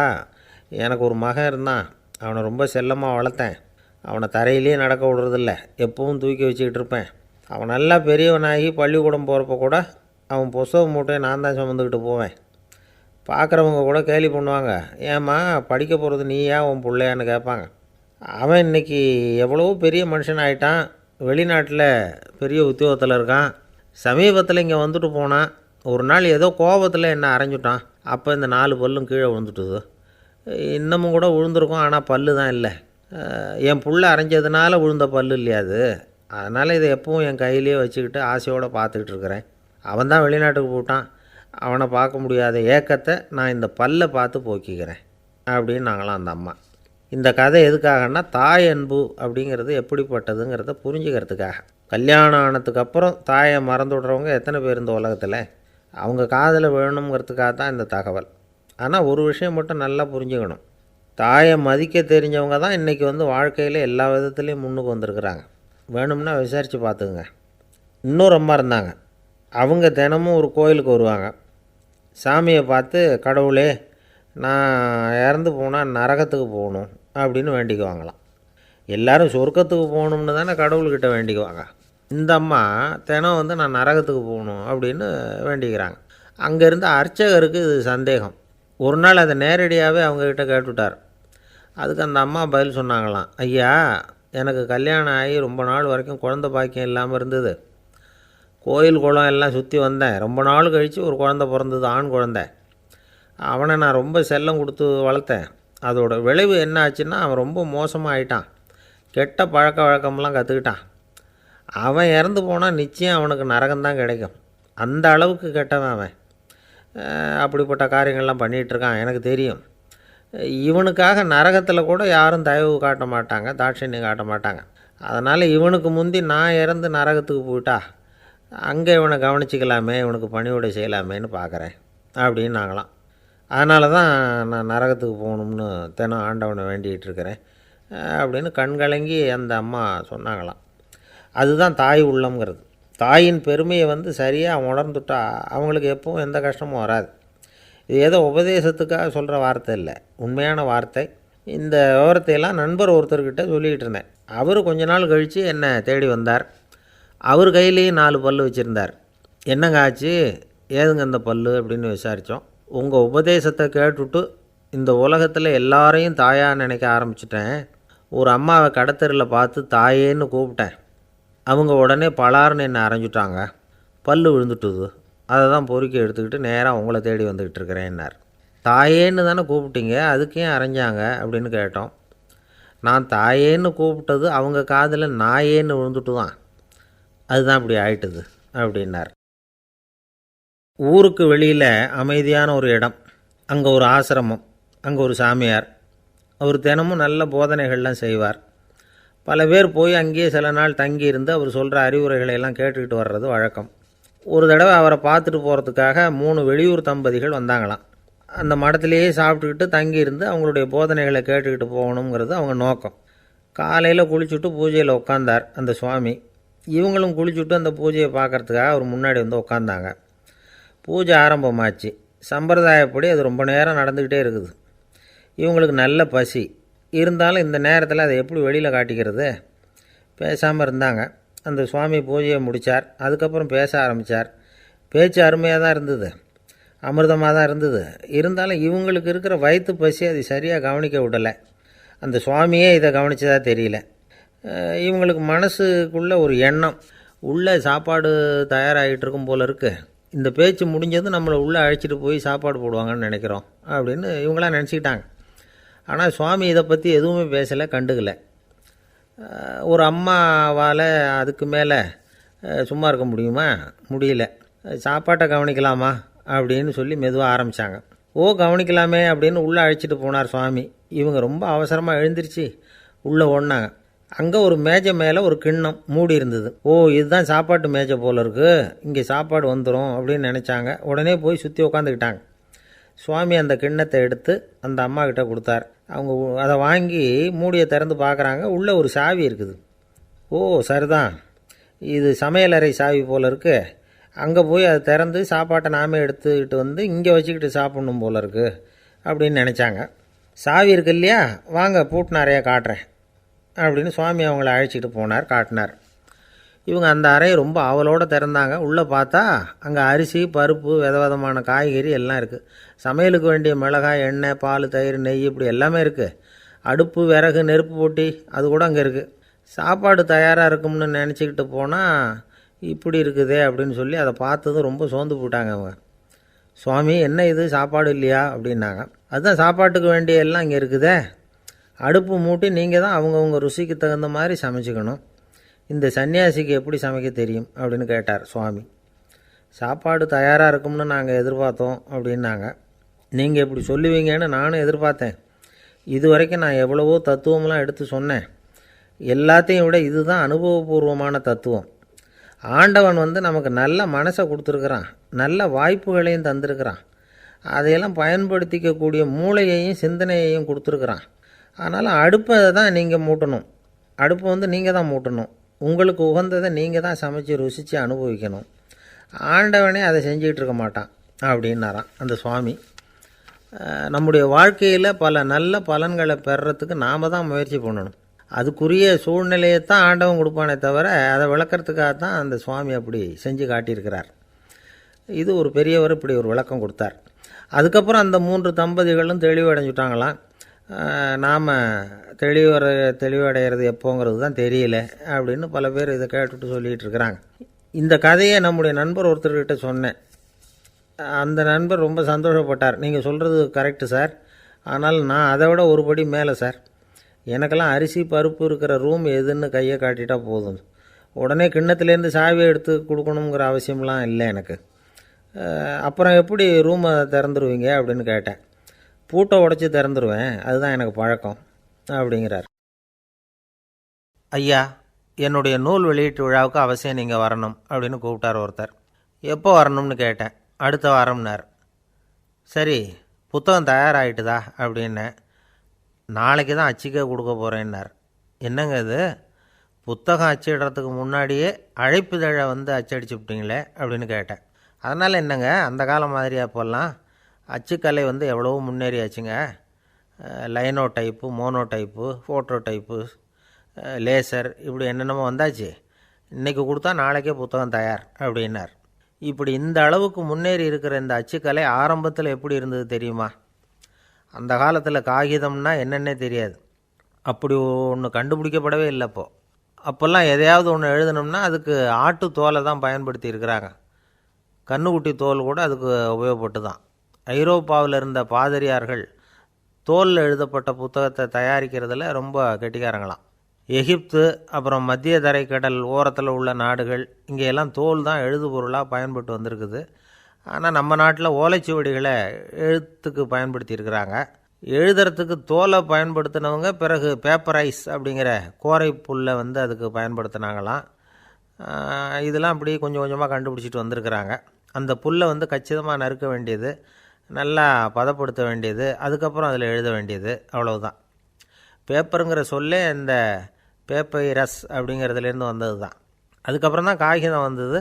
எனக்கு ஒரு மகன் இருந்தான், அவனை ரொம்ப செல்லமாக வளர்த்தேன். அவனை தரையிலே நடக்க விடுறதில்ல, எப்பவும் தூக்கி வச்சுக்கிட்டு இருப்பேன். அவன் நல்லா பெரியவனாகி பள்ளிக்கூடம் போகிறப்ப கூட அவன் புஸ்தக மூட்டையை நான் தான் சுமந்துக்கிட்டு போவேன். பார்க்குறவங்க கூட கேலி பண்ணுவாங்க, ஏம்மா படிக்க போகிறது நீயா உன் பிள்ளையான்னு கேட்பாங்க. அவன் இன்றைக்கி எவ்வளவோ பெரிய மனுஷன் ஆகிட்டான், வெளிநாட்டில் பெரிய உத்தியோகத்தில் இருக்கான். சமீபத்தில் இங்கே வந்துட்டு போனான். ஒரு நாள் ஏதோ கோபத்தில் என்னை அரைஞ்சுட்டான். அப்போ இந்த 4 பல்லும் கீழே விழுந்துட்டுது. இன்னமும் கூட விழுந்திருக்கும், ஆனால் பல்லு தான் இல்லை. என் புள்ள அரைஞ்சதுனால விழுந்த பல்லு இல்லையா அது, அதனால் இதை எப்பவும் என் கையிலே வச்சுக்கிட்டு ஆசையோடு பார்த்துக்கிட்டு இருக்கிறேன். அவன் தான் வெளிநாட்டுக்கு போட்டான், அவனை பார்க்க முடியாத ஏக்கத்தை நான் இந்த பல்லை பார்த்து போக்கிக்கிறேன் அப்படின்னு நாங்களாம் அந்த அம்மா. இந்த கதை எதுக்காகன்னா, தாய் அன்பு அப்படிங்கிறது எப்படிப்பட்டதுங்கிறத புரிஞ்சுக்கிறதுக்காக. கல்யாணம் ஆனதுக்கப்புறம் தாயை மறந்து விடுறவங்க எத்தனை பேர் இந்த உலகத்தில், அவங்க காதில் வேணுங்கிறதுக்காக தான் இந்த தகவல். ஆனால் ஒரு விஷயம் மட்டும் நல்லா புரிஞ்சுக்கணும், தாயை மதிக்க தெரிஞ்சவங்க தான் இன்றைக்கி வாழ்க்கையில் எல்லா விதத்துலேயும் முன்னுக்கு வந்திருக்கிறாங்க. வேணும்னா விசாரித்து பார்த்துக்குங்க. இன்னொரு அம்மா இருந்தாங்க, அவங்க தினமும் ஒரு கோயிலுக்கு வருவாங்க. சாமியை பார்த்து, கடவுளே நான் இறந்து போனால் நரகத்துக்கு போகணும் அப்படின்னு வேண்டிக்குவாங்களாம். எல்லோரும் சொர்க்கத்துக்கு போகணும்னு தானே கடவுள்கிட்ட வேண்டிக்குவாங்க. இந்த அம்மா தினம் நான் நரகத்துக்கு போகணும் அப்படின்னு வேண்டிக்கிறாங்க. அங்கே இருந்த அர்ச்சகருக்கு இது சந்தேகம். ஒரு நாள் அதை நேரடியாகவே அவங்கக்கிட்ட கேட்டுவிட்டார். அதுக்கு அந்த அம்மா பதில் சொன்னாங்களாம், ஐயா, எனக்கு கல்யாணம் ஆகி ரொம்ப நாள் வரைக்கும் குழந்த பாக்கியம் இல்லாமல் இருந்தது. கோயில் குளம் எல்லாம் சுற்றி வந்தேன். ரொம்ப நாள் கழித்து ஒரு குழந்த பிறந்தது, ஆண் குழந்தை. அவனை நான் ரொம்ப செல்லம் கொடுத்து வளர்த்தேன். அதோட விளைவு என்ன ஆச்சுன்னா, அவன் ரொம்ப மோசமாக ஆகிட்டான். கெட்ட பழக்க வழக்கம்லாம் கற்றுக்கிட்டான். அவன் இறந்து போனால் நிச்சயம் அவனுக்கு நரகம்தான் கிடைக்கும். அந்த அளவுக்கு கெட்டவன் அவன். அப்படிப்பட்ட காரியங்கள்லாம் பண்ணிகிட்ருக்கான், எனக்கு தெரியும். இவனுக்காக நரகத்தில் கூட யாரும் தயவு காட்ட மாட்டாங்க, தாட்சண்யம் காட்ட மாட்டாங்க. அதனால் இவனுக்கு முந்தி நான் இறந்து நரகத்துக்கு போயிட்டா அங்கே இவனை கவனிச்சிக்கலாமே, இவனுக்கு பணிவிடை செய்யலாமேன்னு பார்க்குறேன் அப்படின்னு நாங்களாம். அதனால தான் நான் நரகத்துக்கு போகணும்னு தினம் ஆண்டவனை வேண்டிகிட்டு இருக்கிறேன் அப்படின்னு கண்கலங்கி அந்த அம்மா சொன்னாங்களாம். அதுதான் தாய் உள்ளம்ங்கிறது. தாயின் பெருமையை சரியாக உணர்ந்துட்டா அவங்களுக்கு எப்பவும் எந்த கஷ்டமும் வராது. இது ஏதோ உபதேசத்துக்காக சொல்கிற வார்த்தை இல்லை, உண்மையான வார்த்தை. இந்த விவரத்தையெல்லாம் நண்பர் ஒருத்தர்கிட்ட சொல்லிக்கிட்டு இருந்தேன். அவர் கொஞ்ச நாள் கழித்து என்னை தேடி வந்தார். அவர் கையிலேயும் 4 பல் வச்சுருந்தார். என்னங்க ஆச்சு, ஏதுங்க இந்த பல் அப்படின்னு விசாரித்தோம். உங்கள் உபதேசத்தை கேட்டுவிட்டு இந்த உலகத்தில் எல்லாரையும் தாயாக நினைக்க ஆரம்பிச்சிட்டேன். ஒரு அம்மாவை கடத்தெருவில் பார்த்து தாயேன்னு கூப்பிட்டேன். அவங்க உடனே பலார்னு என்னை அரைஞ்சிட்டாங்க, பல் விழுந்துட்டுது. அதை தான் பொறுக்கி எடுத்துக்கிட்டு நேராக உங்களை தேடி வந்துக்கிட்டு இருக்கிறேன்னார். தாயேன்னு தானே கூப்பிட்டீங்க, அதுக்கு ஏன் அரைஞ்சாங்க அப்படின்னு கேட்டோம். நான் தாயேன்னு கூப்பிட்டது அவங்க காதில் நாயேன்னு விழுந்துட்டு தான், அதுதான் இப்படி ஆயிட்டுது அப்படின்னார். ஊருக்கு வெளியில் அமைதியான ஒரு இடம், அங்கே ஒரு ஆசிரமம், அங்கே ஒரு சாமியார். அவர் தினமும் நல்ல போதனைகள்லாம் செய்வார். பல பேர் போய் அங்கேயே சில நாள் தங்கி இருந்து அவர் சொல்கிற அறிவுரைகளை எல்லாம் கேட்டுக்கிட்டு வர்றது வழக்கம். ஒரு தடவை அவரை பார்த்துட்டு போகிறதுக்காக 3 வெளியூர் தம்பதிகள் வந்தாங்களாம். அந்த மடத்திலேயே சாப்பிட்டுக்கிட்டு தங்கியிருந்து அவங்களுடைய போதனைகளை கேட்டுக்கிட்டு போகணுங்கிறது அவங்க நோக்கம். காலையில் குளிச்சுட்டு பூஜையில் உட்காந்தார் அந்த சுவாமி. இவங்களும் குளிச்சுட்டு அந்த பூஜையை பார்க்குறதுக்காக அவர் முன்னாடி வந்து உட்காந்தாங்க. பூஜை ஆரம்பமாச்சு. சம்பிரதாயப்படி அது ரொம்ப நேரம் நடந்துக்கிட்டே இருக்குது. இவங்களுக்கு நல்ல பசி இருந்தாலும் இந்த நேரத்தில் அதை எப்படி வெளியில் காட்டிக்கிறது? பேசாமல் இருந்தாங்க. அந்த சுவாமி பூஜையை முடித்தார். அதுக்கப்புறம் பேச ஆரம்பித்தார். பேச்சு அருமையாக தான் இருந்தது, அமிர்தமாக தான் இருந்தது. இருந்தாலும் இவங்களுக்கு இருக்கிற வயிற்று பசி அது சரியாக கவனிக்க விடலை. அந்த சுவாமியே இதை கவனித்ததா தெரியல. இவங்களுக்கு மனசுக்குள்ளே ஒரு எண்ணம், உள்ளே சாப்பாடு தயாராகிட்டு இருக்கும் போல இருக்குது, இந்த பேச்சு முடிஞ்சது நம்மளை உள்ளே அழைச்சிட்டு போய் சாப்பாடு போடுவாங்கன்னு நினைக்கிறோம் அப்படின்னு இவங்களாம் நினச்சிக்கிட்டாங்க. ஆனால் சுவாமி இதை பற்றி எதுவுமே பேசலை, கண்டுக்கலை. ஒரு அம்மாவால் அதுக்கு மேலே சும்மா இருக்க முடியுமா? முடியல. சாப்பாட்டை கவனிக்கலாமா அப்படின்னு சொல்லி மெதுவாக ஆரம்பித்தாங்க. கவனிக்கலாமே அப்படின்னு உள்ளே அழைச்சிட்டு போனார் சுவாமி. இவங்க ரொம்ப அவசரமாக எழுந்திருச்சு உள்ளே ஓடினாங்க. அங்கே ஒரு மேஜை மேலே ஒரு கிண்ணம் மூடி இருந்தது. இதுதான் சாப்பாட்டு மேஜை போல இருக்குது, இங்கே சாப்பாடு வந்துடும் அப்படின்னு நினச்சாங்க. உடனே போய் சுற்றி உட்காந்துக்கிட்டாங்க. சுவாமி அந்த கிண்ணத்தை எடுத்து அந்த அம்மா கிட்ட கொடுத்தார். அவங்க அதை வாங்கி மூடியை திறந்து பார்க்குறாங்க. உள்ளே ஒரு சாவி இருக்குது. சரிதான், இது சமையலறை சாவி போல் இருக்குது, அங்கே போய் அதை திறந்து சாப்பாட்டை நாமே எடுத்துக்கிட்டு வந்து இங்கே வச்சுக்கிட்டு சாப்பிட்ணும் போல இருக்குது அப்படின்னு நினச்சாங்க. சாவி இருக்கு இல்லையா, வாங்க பூட்டு நிறையா காட்டுறேன் அப்படின்னு சுவாமி அவங்கள அழைச்சிட்டு போனார், காட்டினார். இவங்க அந்த அறையை ரொம்ப ஆவலோடு திறந்தாங்க. உள்ளே பார்த்தா அங்கே அரிசி, பருப்பு, விதவிதமான காய்கறி எல்லாம் இருக்குது. சமையலுக்கு வேண்டிய மிளகாய், எண்ணெய், பால், தயிர், நெய் இப்படி எல்லாமே இருக்குது. அடுப்பு, விறகு, நெருப்பு போட்டி அது கூட அங்கே இருக்குது. சாப்பாடு தயாராக இருக்கும்னு நினச்சிக்கிட்டு போனால் இப்படி இருக்குதே அப்படின்னு சொல்லி அதை பார்த்ததும் ரொம்ப சோர்ந்து போட்டாங்க அவங்க. சுவாமி, என்ன இது சாப்பாடு இல்லையா அப்படின்னாங்க. அதுதான் சாப்பாட்டுக்கு வேண்டிய எல்லாம் இங்கே இருக்குதே, அடுப்பு மூட்டி நீங்கள் தான் அவங்கவுங்க ருசிக்கு தகுந்த மாதிரி சமைச்சிக்கணும், இந்த சன்னியாசிக்கு எப்படி சமைக்க தெரியும் அப்படின்னு கேட்டார் சுவாமி. சாப்பாடு தயாராக இருக்கும்னு நாங்கள் எதிர்பார்த்தோம் அப்படின்னாங்க. நீங்கள் இப்படி சொல்லுவீங்கன்னு நானும் எதிர்பார்த்தேன். இது வரைக்கும் நான் எவ்வளவோ தத்துவம்லாம் எடுத்து சொன்னேன். எல்லாத்தையும் விட இதுதான் அனுபவபூர்வமான தத்துவம். ஆண்டவன் நமக்கு நல்ல மனசை கொடுத்துருக்குறான், நல்ல வாய்ப்புகளையும் தந்திருக்கிறான், அதையெல்லாம் பயன்படுத்திக்கக்கூடிய மூளையையும் சிந்தனையையும் கொடுத்துருக்குறான். அதனால் அடுப்பை தான் நீங்கள் மூட்டணும், அடுப்பை நீங்கள் தான் மூட்டணும், உங்களுக்கு உகந்ததை நீங்கள் தான் சமைச்சு ருசித்து அனுபவிக்கணும். ஆண்டவனே அதை செஞ்சுக்கிட்டு இருக்க மாட்டான் அப்படின்னாராம் அந்த சுவாமி. நம்முடைய வாழ்க்கையில் பல நல்ல பலன்களை பெறுறதுக்கு நாம் தான் முயற்சி பண்ணணும். அதுக்குரிய சூழ்நிலையை தான் ஆண்டவன் கொடுப்பானே தவிர அதை விளக்கிறதுக்காக தான் அந்த சுவாமி அப்படி செஞ்சு காட்டியிருக்கிறார். இது ஒரு பெரியவர் இப்படி ஒரு விளக்கம் கொடுத்தார். அதுக்கப்புறம் அந்த 3 தம்பதிகளும் தெளிவடைஞ்சுட்டாங்களாம். நாம் தெளிவடைகிறது எப்போங்கிறது தான் தெரியல அப்படின்னு பல பேர் இதை கேட்டுட்டு சொல்லிகிட்டு இருக்கிறாங்க. இந்த கதையை நம்முடைய நண்பர் ஒருத்தர்கிட்ட சொன்னேன். அந்த நண்பர் ரொம்ப சந்தோஷப்பட்டார். நீங்கள் சொல்கிறது கரெக்டு சார், ஆனால் நான் அதை விட ஒரு படி மேலே சார். எனக்கெல்லாம் அரிசி, பருப்பு இருக்கிற ரூம் எதுன்னு கையை காட்டிட்டா போதும், உடனே கிண்ணத்துலேருந்து சாவியை எடுத்து கொடுக்கணுங்கிற அவசியம்லாம் இல்லை எனக்கு. அப்புறம் எப்படி ரூமை திறந்துருவீங்க அப்படின்னு கேட்டேன். பூட்டை உடச்சி திறந்துருவேன், அதுதான் எனக்கு பழக்கம் அப்படிங்கிறார். ஐயா, என்னுடைய நூல் வெளியீட்டு விழாவுக்கு அவசியம் நீங்கள் வரணும் அப்படின்னு கூப்பிட்டார் ஒருத்தர். எப்போ வரணும்னு கேட்டேன். அடுத்த வாரம்னார். சரி, புத்தகம் தயாராகிட்டுதா அப்படின்னேன். நாளைக்கு தான் அச்சிக்க கொடுக்க போகிறேன்னார். என்னங்க இது, புத்தகம் அச்சிடுறதுக்கு முன்னாடியே அழைப்புதழை அச்சடிச்சு விட்டீங்களே அப்படின்னு கேட்டேன். அதனால் என்னங்க, அந்த காலம் மாதிரி அப்போல்லாம் அச்சுக்கலை எவ்வளவோ முன்னேறியாச்சுங்க. Linotype, monotype, photo type, laser இப்படி என்னென்னமோ வந்தாச்சு. இன்றைக்கி கொடுத்தா நாளைக்கே புத்தகம் தயார் அப்படின்னார். இப்படி இந்த அளவுக்கு முன்னேறி இருக்கிற இந்த அச்சுக்கலை ஆரம்பத்தில் எப்படி இருந்தது தெரியுமா? அந்த காலத்தில் காகிதம்னா என்னென்னே தெரியாது, அப்படி ஒன்று கண்டுபிடிக்கப்படவே இல்லை. அப்போல்லாம் எதையாவது ஒன்று எழுதணும்னா அதுக்கு ஆட்டு தோலை தான் பயன்படுத்தி இருக்கிறாங்க. கண்ணுக்குட்டி தோல் கூட அதுக்கு உபயோகப்பட்டு தான். ஐரோப்பாவில் இருந்த பாதிரியார்கள் தோலில் எழுதப்பட்ட புத்தகத்தை தயாரிக்கிறதுல ரொம்ப கெட்டிக்காரங்களாம். எகிப்து, அப்புறம் மத்திய தரைக்கடல் ஓரத்தில் உள்ள நாடுகள், இங்கெல்லாம் தோல் தான் எழுதுபொருளாக பயன்பட்டு வந்திருக்குது. ஆனால் நம்ம நாட்டில் ஓலைச்சுவடிகளை எழுத்துக்கு பயன்படுத்தியிருக்கிறாங்க. எழுதுறதுக்கு தோலை பயன்படுத்தினவங்க பிறகு பேப்பரைஸ் அப்படிங்கிற கோரை புல்லை அதுக்கு பயன்படுத்தினாங்களாம். இதெல்லாம் அப்படி கொஞ்சம் கொஞ்சமாக கண்டுபிடிச்சிட்டு வந்திருக்கிறாங்க. அந்த புல்லை கச்சிதமாக நறுக்க வேண்டியது, நல்லா பதப்படுத்த வேண்டியது, அதுக்கப்புறம் அதில் எழுத வேண்டியது, அவ்வளவுதான். பேப்பருங்கிற சொல்லே இந்த பேப்பைரஸ் அப்படிங்கிறதுலேருந்து வந்தது தான். அதுக்கப்புறம் தான் காகிதம் வந்தது.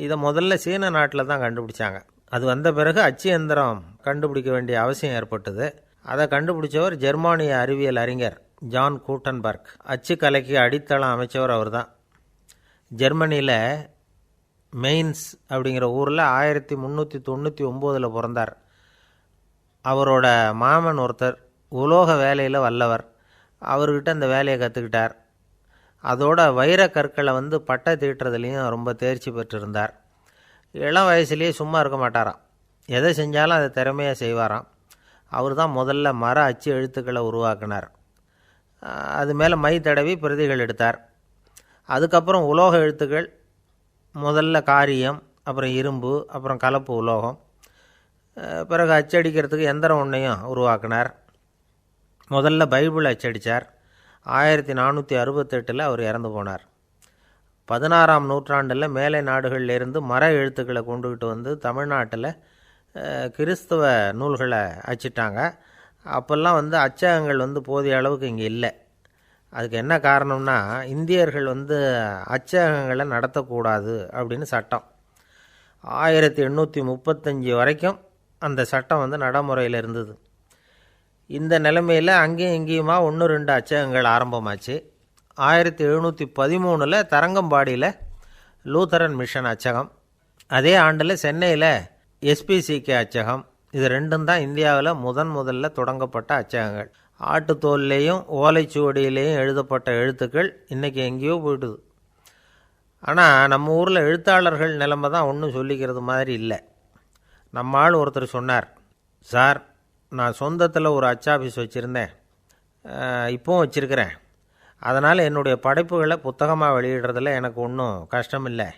இதை முதல்ல சீன நாட்டில் தான் கண்டுபிடிச்சாங்க. அது வந்த பிறகு அச்சு எந்திரம் கண்டுபிடிக்க வேண்டிய அவசியம் ஏற்பட்டது. அதை கண்டுபிடிச்சவர் ஜெர்மானிய அறிவியல் அறிஞர் ஜான் கூட்டன்பர்க். அச்சு கலைக்கு அடித்தளம் அமைச்சவர் அவர் தான். ஜெர்மனியில் மெயின்ஸ் அப்படிங்கிற ஊரில் 1399 பிறந்தார். அவரோட மாமன் ஒருத்தர் உலோக வேலையில் வல்லவர். அவர்கிட்ட இந்த வேலையை கற்றுக்கிட்டார். அதோட வைர கற்களை பட்டை தீட்டுறதுலேயும் ரொம்ப தேர்ச்சி பெற்றிருந்தார். இளம் வயசுலேயே சும்மா இருக்க மாட்டாராம். எதை செஞ்சாலும் அதை திறமையாக செய்வாராம். அவர் தான் முதல்ல மர அச்சு எழுத்துக்களை உருவாக்கினார். அது மேலே மை தடவி பிரதிகள் எடுத்தார். அதுக்கப்புறம் உலோக எழுத்துக்கள், முதல்ல காரியம், அப்புறம் இரும்பு, அப்புறம் கலப்பு உலோகம், பிறகு அச்சடிக்கிறதுக்கு எந்திரம் ஒன்றையும் உருவாக்கினார். முதல்ல பைபிள் அச்சடித்தார். 1468 அவர் இறந்து போனார். 16ஆம் நூற்றாண்டில் மேலை நாடுகளிலிருந்து மர எழுத்துக்களை கொண்டுகிட்டு தமிழ்நாட்டில் கிறிஸ்தவ நூல்களை அச்சிட்டாங்க. அப்போல்லாம் அச்சகங்கள் போதிய அளவுக்கு இங்கே இல்லை. அதுக்கு என்ன காரணம்னா, இந்தியர்கள் அச்சகங்களை நடத்தக்கூடாது அப்படின்னு சட்டம். 1835 வரைக்கும் அந்த சட்டம் நடைமுறையில் இருந்தது. இந்த நிலைமையில் அங்கேயும் இங்கேயுமா 1-2 அச்சகங்கள் ஆரம்பமாச்சு. 1713 தரங்கம்பாடியில் லூத்தரன் மிஷன் அச்சகம், அதே ஆண்டில் சென்னையில் எஸ்பிசிகே அச்சகம். இது ரெண்டும் தான் இந்தியாவில் முதல்ல தொடங்கப்பட்ட அச்சகங்கள். ஆட்டுத்தோல்லையும் ஓலைச்சுவடியிலையும் எழுதப்பட்ட எழுத்துக்கள் இன்றைக்கி எங்கேயோ போயிடுது. ஆனால் நம்ம ஊரில் எழுத்தாளர்கள் நிலைமை தான் ஒன்றும் சொல்லிக்கிறது மாதிரி இல்லை. நம்ம ஆள் ஒருத்தர் சொன்னார், சார், நான் சொந்தத்தில் ஒரு அச்சாபீஸ் வச்சுருந்தேன், இப்போவும் வச்சுருக்கிறேன். அதனால் என்னுடைய படைப்புகளை புத்தகமாக வெளியிடுறதில் எனக்கு ஒன்றும் கஷ்டம் இல்லை.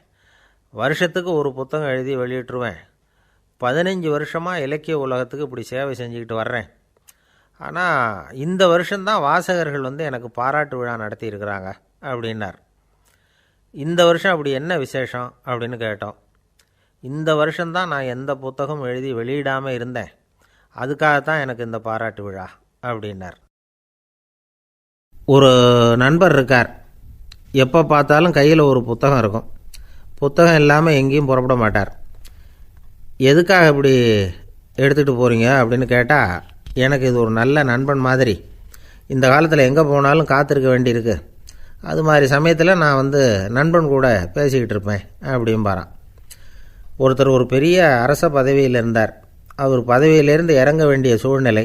வருஷத்துக்கு ஒரு புத்தகம் எழுதி வெளியிட்டுருவேன். 15 வருஷமாக இலக்கிய உலகத்துக்கு இப்படி சேவை செஞ்சுக்கிட்டு வர்றேன். ஆனால் இந்த வருஷம்தான் வாசகர்கள் எனக்கு பாராட்டு விழா நடத்தியிருக்கிறாங்க அப்படின்னார். இந்த வருஷம் அப்படி என்ன விசேஷம் அப்படின்னு கேட்டோம். இந்த வருஷம்தான் நான் எந்த புத்தகம் எழுதி வெளியிடாமல் இருந்தேன், அதுக்காகத்தான் எனக்கு இந்த பாராட்டு விழா அப்படின்னார். ஒரு நண்பர் இருக்கார். எப்போ பார்த்தாலும் கையில் ஒரு புத்தகம் இருக்கும். புத்தகம் இல்லாமல் எங்கேயும் புறப்பட மாட்டார். எதுக்காக இப்படி எடுத்துகிட்டு போகிறீங்க அப்படின்னு கேட்டால், எனக்கு இது ஒரு நல்ல நண்பன் மாதிரி. இந்த காலத்தில் எங்கே போனாலும் காத்திருக்க வேண்டியிருக்கு. அது மாதிரி சமயத்தில் நான் நண்பன் கூட பேசிக்கிட்டு இருப்பேன் அப்படிம்பாரான். ஒருத்தர் ஒரு பெரிய அரச பதவியில் இருந்தார். அவர் பதவியிலேருந்து இறங்க வேண்டிய சூழ்நிலை.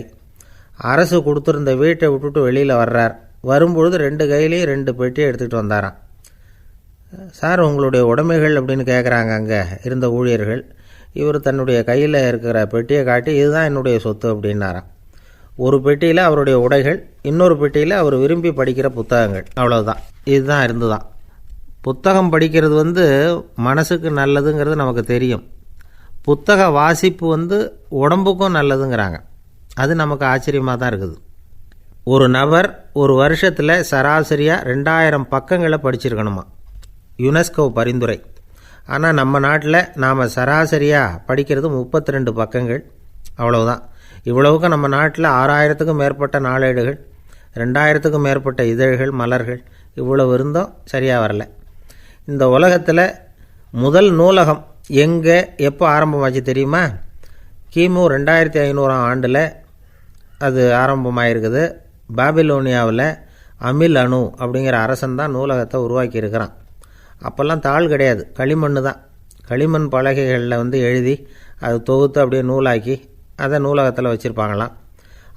அரசு கொடுத்துருந்த வீட்டை விட்டுட்டு வெளியில் வர்றார். வரும்பொழுது 2 கையிலையும் 2 பெட்டியை எடுத்துகிட்டு வந்தாராம். சார், உங்களுடைய உடைமைகள் அப்படின்னு கேட்குறாங்க அங்கே இருந்த ஊழியர்கள். இவர் தன்னுடைய கையில் இருக்கிற பெட்டியை காட்டி, இதுதான் என்னுடைய சொத்து அப்படின்னாராம். ஒரு பெட்டியில் அவருடைய உடைகள், இன்னொரு பெட்டியில் அவர் விரும்பி படிக்கிற புத்தகங்கள். அவ்வளோதான். இதுதான் இருந்துதான். புத்தகம் படிக்கிறது மனசுக்கு நல்லதுங்கிறது நமக்கு தெரியும். புத்தக வாசிப்பு உடம்புக்கும் நல்லதுங்கிறாங்க. அது நமக்கு ஆச்சரியமாக தான் இருக்குது. ஒரு நபர் ஒரு வருஷத்தில் சராசரியாக 2000 பக்கங்களை படிச்சிருக்கணுமா, யுனெஸ்கோ பரிந்துரை. ஆனால் நம்ம நாட்டில் நாம் சராசரியாக படிக்கிறது 32 பக்கங்கள். அவ்வளவுதான். இவ்வளவுக்கு நம்ம நாட்டில் 6000க்கும் மேற்பட்ட நாளேடுகள், 2000க்கும் மேற்பட்ட இதழ்கள், மலர்கள், இவ்வளவு இருந்தும் சரியாக வரல. இந்த உலகத்தில் முதல் நூலகம் எங்கே எப்போ ஆரம்பமாச்சு தெரியுமா? கிமு 2500ஆம் ஆண்டில் அது ஆரம்பமாயிருக்குது. பாபிலோனியாவில் அமில் அணு அப்படிங்கிற அரசன் தான் நூலகத்தை உருவாக்கியிருக்கிறான். அப்போல்லாம் தாள் கிடையாது, களிமண் தான். களிமண் பலகைகளில் எழுதி அது தொகுத்து அப்படியே நூலாக்கி அதை நூலகத்தில் வச்சுருப்பாங்களாம்.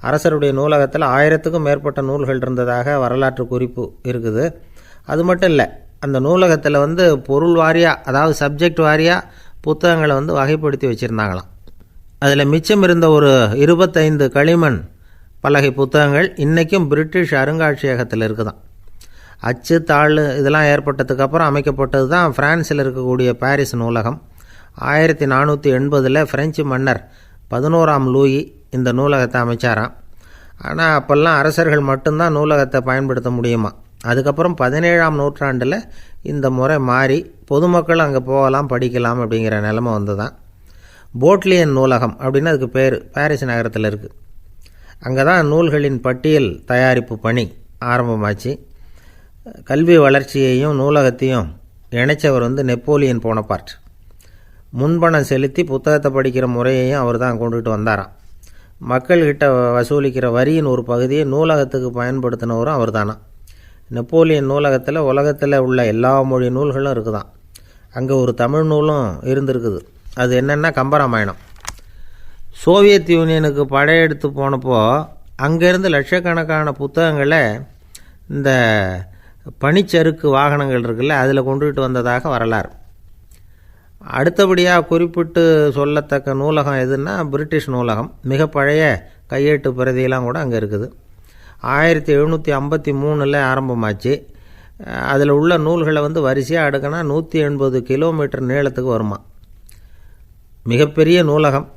அரசருடைய நூலகத்தில் 1000க்கும் மேற்பட்ட நூல்கள் இருந்ததாக வரலாற்று குறிப்பு இருக்குது. அது மட்டும் இல்லை, அந்த நூலகத்தில் பொருள் வாரியாக, அதாவது சப்ஜெக்ட் வாரியாக புத்தகங்களை வகைப்படுத்தி வச்சுருந்தாங்களாம். அதில் மிச்சம் இருந்த ஒரு 25 களிமண் பலகை புத்தகங்கள் இன்றைக்கும் பிரிட்டிஷ் அருங்காட்சியகத்தில் இருக்குதான். அச்சு தாள் இதெல்லாம் ஏற்பட்டதுக்கப்புறம் அமைக்கப்பட்டது தான் பிரான்சில் இருக்கக்கூடிய பாரிஸ் நூலகம். 1480 பிரெஞ்சு மன்னர் 11ஆம் லூயி இந்த நூலகத்தை அமைச்சாராம். ஆனால் அப்போல்லாம் அரசர்கள் மட்டும்தான் நூலகத்தை பயன்படுத்த முடியுமா. அதுக்கப்புறம் 17ஆம் நூற்றாண்டில் இந்த முறை மாறி பொதுமக்கள் அங்கே போகலாம் படிக்கலாம் அப்படிங்கிற நிலைமை வந்து தான் போட்லியன் நூலகம் அப்படின்னு அதுக்கு பேர் பாரிஸ் நகரத்தில் இருக்குது. அங்கே தான் நூல்களின் பட்டியல் தயாரிப்பு பணி ஆரம்பமாச்சு. கல்வி வளர்ச்சியையும் நூலகத்தையும் இணைச்சவர் நெப்போலியன் போனபார்ட். முன்பணம் செலுத்தி புத்தகத்தை படிக்கிற முறையையும் அவர் தான் கொண்டுகிட்டு வந்தாராம். மக்கள்கிட்ட வசூலிக்கிற வரியின் ஒரு பகுதியை நூலகத்துக்கு பயன்படுத்தினவரும் அவர் தானா. நெப்போலியன் நூலகத்தில் உலகத்தில் உள்ள எல்லா மொழி நூல்களும் இருக்குதான். அங்கே ஒரு தமிழ் நூலும் இருந்திருக்குது. அது என்னென்னா கம்பராமாயணம். சோவியத் யூனியனுக்கு படையெடுத்து போனப்போ அங்கேருந்து லட்சக்கணக்கான புத்தகங்களை இந்த பனிச்சறுக்கு வாகனங்கள் இருக்குல்ல அதில் கொண்டுகிட்டு வந்ததாக வரலாறு. அடுத்தபடியாக குறிப்பிட்டு சொல்லத்தக்க நூலகம் எதுன்னா பிரிட்டிஷ் நூலகம். மிக பழைய கையெழுத்து பிரதியெல்லாம் கூட அங்கே இருக்குது. 1753 ஆரம்பமாச்சு. அதில் உள்ள நூல்களை வரிசையாக அடுக்கினா 180 கிலோமீட்டர் நீளத்துக்கு வருமா. மிகப்பெரிய நூலகம்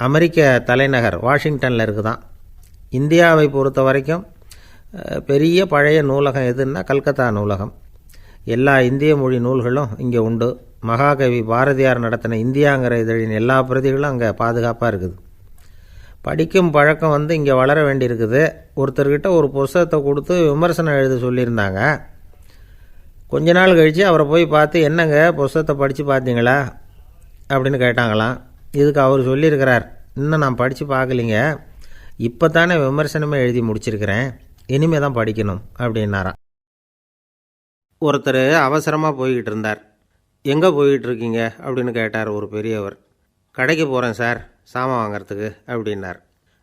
அமெரிக்க தலைநகர் வாஷிங்டனில் இருக்குதான். இந்தியாவை பொறுத்த வரைக்கும் பெரிய பழைய நூலகம் எதுன்னா கல்கத்தா நூலகம். எல்லா இந்திய மொழி நூல்களும் இங்கே உண்டு. மகாகவி பாரதியார் நடத்தின இந்தியாங்கிற இதழின் எல்லா பிரதிகளும் அங்கே பாதுகாப்பாக இருக்குது. படிக்கும் பழக்கம் இங்கே வளர வேண்டியிருக்குது. ஒருத்தர்கிட்ட ஒரு புஸ்தகத்தை கொடுத்து விமர்சனம் எழுத சொல்லியிருந்தாங்க. கொஞ்ச நாள் கழித்து அவரை போய் பார்த்து என்னங்க புஸ்தகத்தை படித்து பார்த்தீங்களா அப்படின்னு கேட்டாங்களாம். இதுக்கு அவர் சொல்லியிருக்கிறார், இன்னும் நான் படித்து பார்க்கலிங்க, இப்போ தானே விமர்சனமே எழுதி முடிச்சிருக்கிறேன், இனிமே தான் படிக்கணும் அப்படின்னாராம். ஒருத்தர் அவசரமாக போய்கிட்டு இருந்தார். எங்கே போய்கிட்டு இருக்கீங்க அப்படின்னு கேட்டார் ஒரு பெரியவர். கடைக்கு போகிறேன் சார், சாமான் வாங்கிறதுக்கு அப்படின்னார்.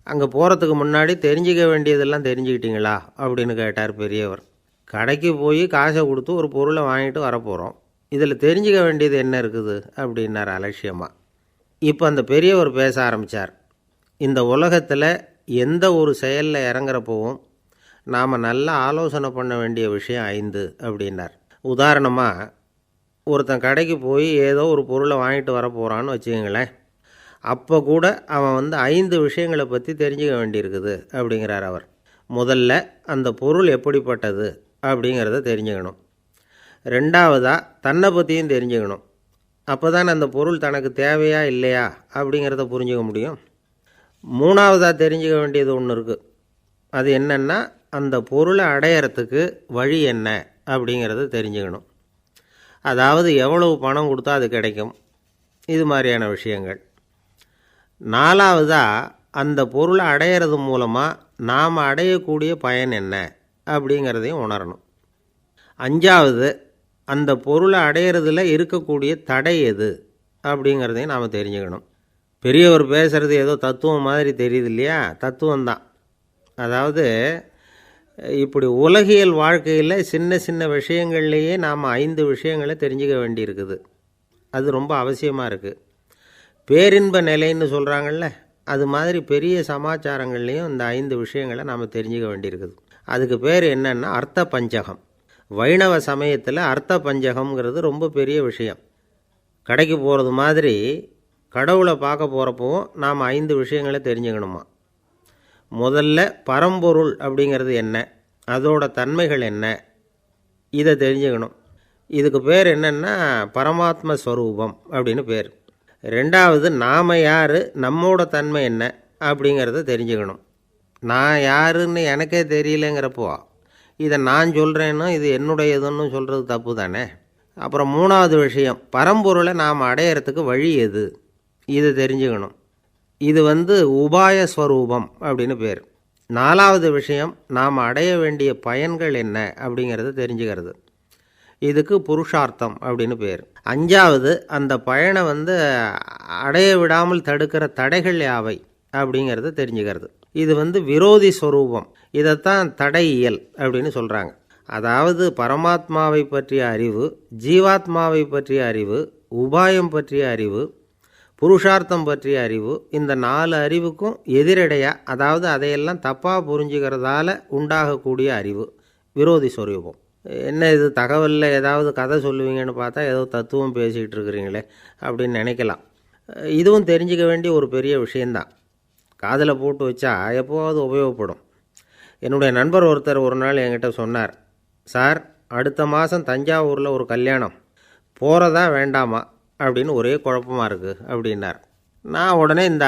அங்கே போகிறதுக்கு முன்னாடி தெரிஞ்சிக்க வேண்டியதெல்லாம் தெரிஞ்சுக்கிட்டீங்களா அப்படின்னு கேட்டார் பெரியவர். கடைக்கு போய் காசை கொடுத்து ஒரு பொருளை வாங்கிட்டு வரப்போகிறோம், இதில் தெரிஞ்சிக்க வேண்டியது என்ன இருக்குது அப்படின்னார் அலட்சியமாக. இப்போ அந்த பெரியவர் பேச ஆரம்பித்தார். இந்த உலகத்தில் எந்த ஒரு செயலில் இறங்குறப்போவும் நாம் நல்லா ஆலோசனை பண்ண வேண்டிய விஷயம் 5 அப்படின்னார். உதாரணமாக ஒருத்தன் கடைக்கு போய் ஏதோ ஒரு பொருளை வாங்கிட்டு வர போகிறான்னு வச்சுக்கங்களேன். அப்போ கூட அவன் 5 விஷயங்களை பற்றி தெரிஞ்சுக்க வேண்டியிருக்குது அப்படிங்கிறார் அவர். முதல்ல அந்த பொருள் எப்படிப்பட்டது அப்படிங்கிறத தெரிஞ்சுக்கணும். ரெண்டாவதாக தன்னை பற்றியும் தெரிஞ்சுக்கணும். அப்போ தான் அந்த பொருள் தனக்கு தேவையா இல்லையா அப்படிங்கிறத புரிஞ்சுக்க முடியும். மூணாவதாக தெரிஞ்சுக்க வேண்டியது ஒன்று இருக்குது. அது என்னென்னா அந்த பொருளை அடையிறதுக்கு வழி என்ன அப்படிங்கிறத தெரிஞ்சுக்கணும். அதாவது எவ்வளவு பணம் கொடுத்தா அது கிடைக்கும், இது மாதிரியான விஷயங்கள். நாலாவதாக அந்த பொருளை அடையிறது மூலமாக நாம் அடையக்கூடிய பயன் என்ன அப்படிங்கிறதையும் உணரணும். அஞ்சாவது அந்த பொருளை அடையிறதுல இருக்கக்கூடிய தடை எது அப்படிங்கிறதையும் நாம் தெரிஞ்சுக்கணும். பெரியவர் பேசுகிறது ஏதோ தத்துவம் மாதிரி தெரியுது இல்லையா, தத்துவம்தான். அதாவது இப்படி உலகியல் வாழ்க்கையில் சின்ன சின்ன விஷயங்கள்லேயே நாம் 5 விஷயங்களை தெரிஞ்சுக்க வேண்டியிருக்குது. அது ரொம்ப அவசியமாக இருக்குது. பேரின்ப நிலைன்னு சொல்கிறாங்கள்ல, அது மாதிரி பெரிய சமாச்சாரங்கள்லேயும் இந்த 5 விஷயங்களை நாம் தெரிஞ்சுக்க வேண்டியிருக்குது. அதுக்கு பேர் என்னன்னா அர்த்த பஞ்சகம். வைணவ சமயத்தில் அர்த்த பஞ்சகம்ங்கிறது ரொம்ப பெரிய விஷயம். கடைக்கு போகிறது மாதிரி கடவுளை பார்க்க போகிறப்பவும் நாம் 5 விஷயங்களை தெரிஞ்சுக்கணுமா. முதல்ல பரம்பொருள் அப்படிங்கிறது என்ன, அதோட தன்மைகள் என்ன, இதை தெரிஞ்சுக்கணும். இதுக்கு பேர் என்னென்னா பரமாத்ம ஸ்வரூபம் அப்படின்னு பேர். ரெண்டாவது நாம் யார், நம்மோட தன்மை என்ன அப்படிங்கிறத தெரிஞ்சுக்கணும். நான் யாருன்னு எனக்கே தெரியலங்கிறப்போ இதை நான் சொல்கிறேன்னு இது என்னுடையதுன்னு சொல்கிறது தப்பு தானே. அப்புறம் மூணாவது விஷயம் பரம்பொருளை நாம் அடையிறதுக்கு வழி எது, இதை தெரிஞ்சுக்கணும். இது உபாய ஸ்வரூபம் அப்படின்னு பேர். நாலாவது விஷயம் நாம் அடைய வேண்டிய பயன்கள் என்ன அப்படிங்கிறத தெரிஞ்சுக்கிறது. இதுக்கு புருஷார்த்தம் அப்படின்னு பேர். அஞ்சாவது அந்த பயனை அடைய விடாமல் தடுக்கிற தடைகள் யாவை அப்படிங்கிறத தெரிஞ்சுக்கிறது. இது விரோதி ஸ்வரூபம். இதைத்தான் தடையியல் அப்படின்னு சொல்கிறாங்க. அதாவது பரமாத்மாவை பற்றிய அறிவு, ஜீவாத்மாவை பற்றிய அறிவு, உபாயம் பற்றிய அறிவு, புருஷார்த்தம் பற்றிய அறிவு, இந்த 4 அறிவுக்கும் எதிரடையாக, அதாவது அதையெல்லாம் தப்பாக புரிஞ்சுக்கிறதால உண்டாகக்கூடிய அறிவு விரோதி சொரூபம். என்ன இது தகவலில் ஏதாவது கதை சொல்லுவீங்கன்னு பார்த்தா ஏதோ தத்துவம் பேசிகிட்டு இருக்கிறீங்களே அப்படின்னு நினைக்கலாம். இதுவும் தெரிஞ்சிக்க வேண்டிய ஒரு பெரிய விஷயந்தான். காதில் போட்டு வச்சா எப்போவாவது உபயோகப்படும். என்னுடைய நண்பர் ஒருத்தர் ஒரு நாள் என்கிட்ட சொன்னார், சார் அடுத்த மாதம் தஞ்சாவூரில் ஒரு கல்யாணம், போகிறதா வேண்டாமா அப்படின்னு ஒரே குழப்பமாக இருக்குது அப்படின்னார். நான் உடனே இந்த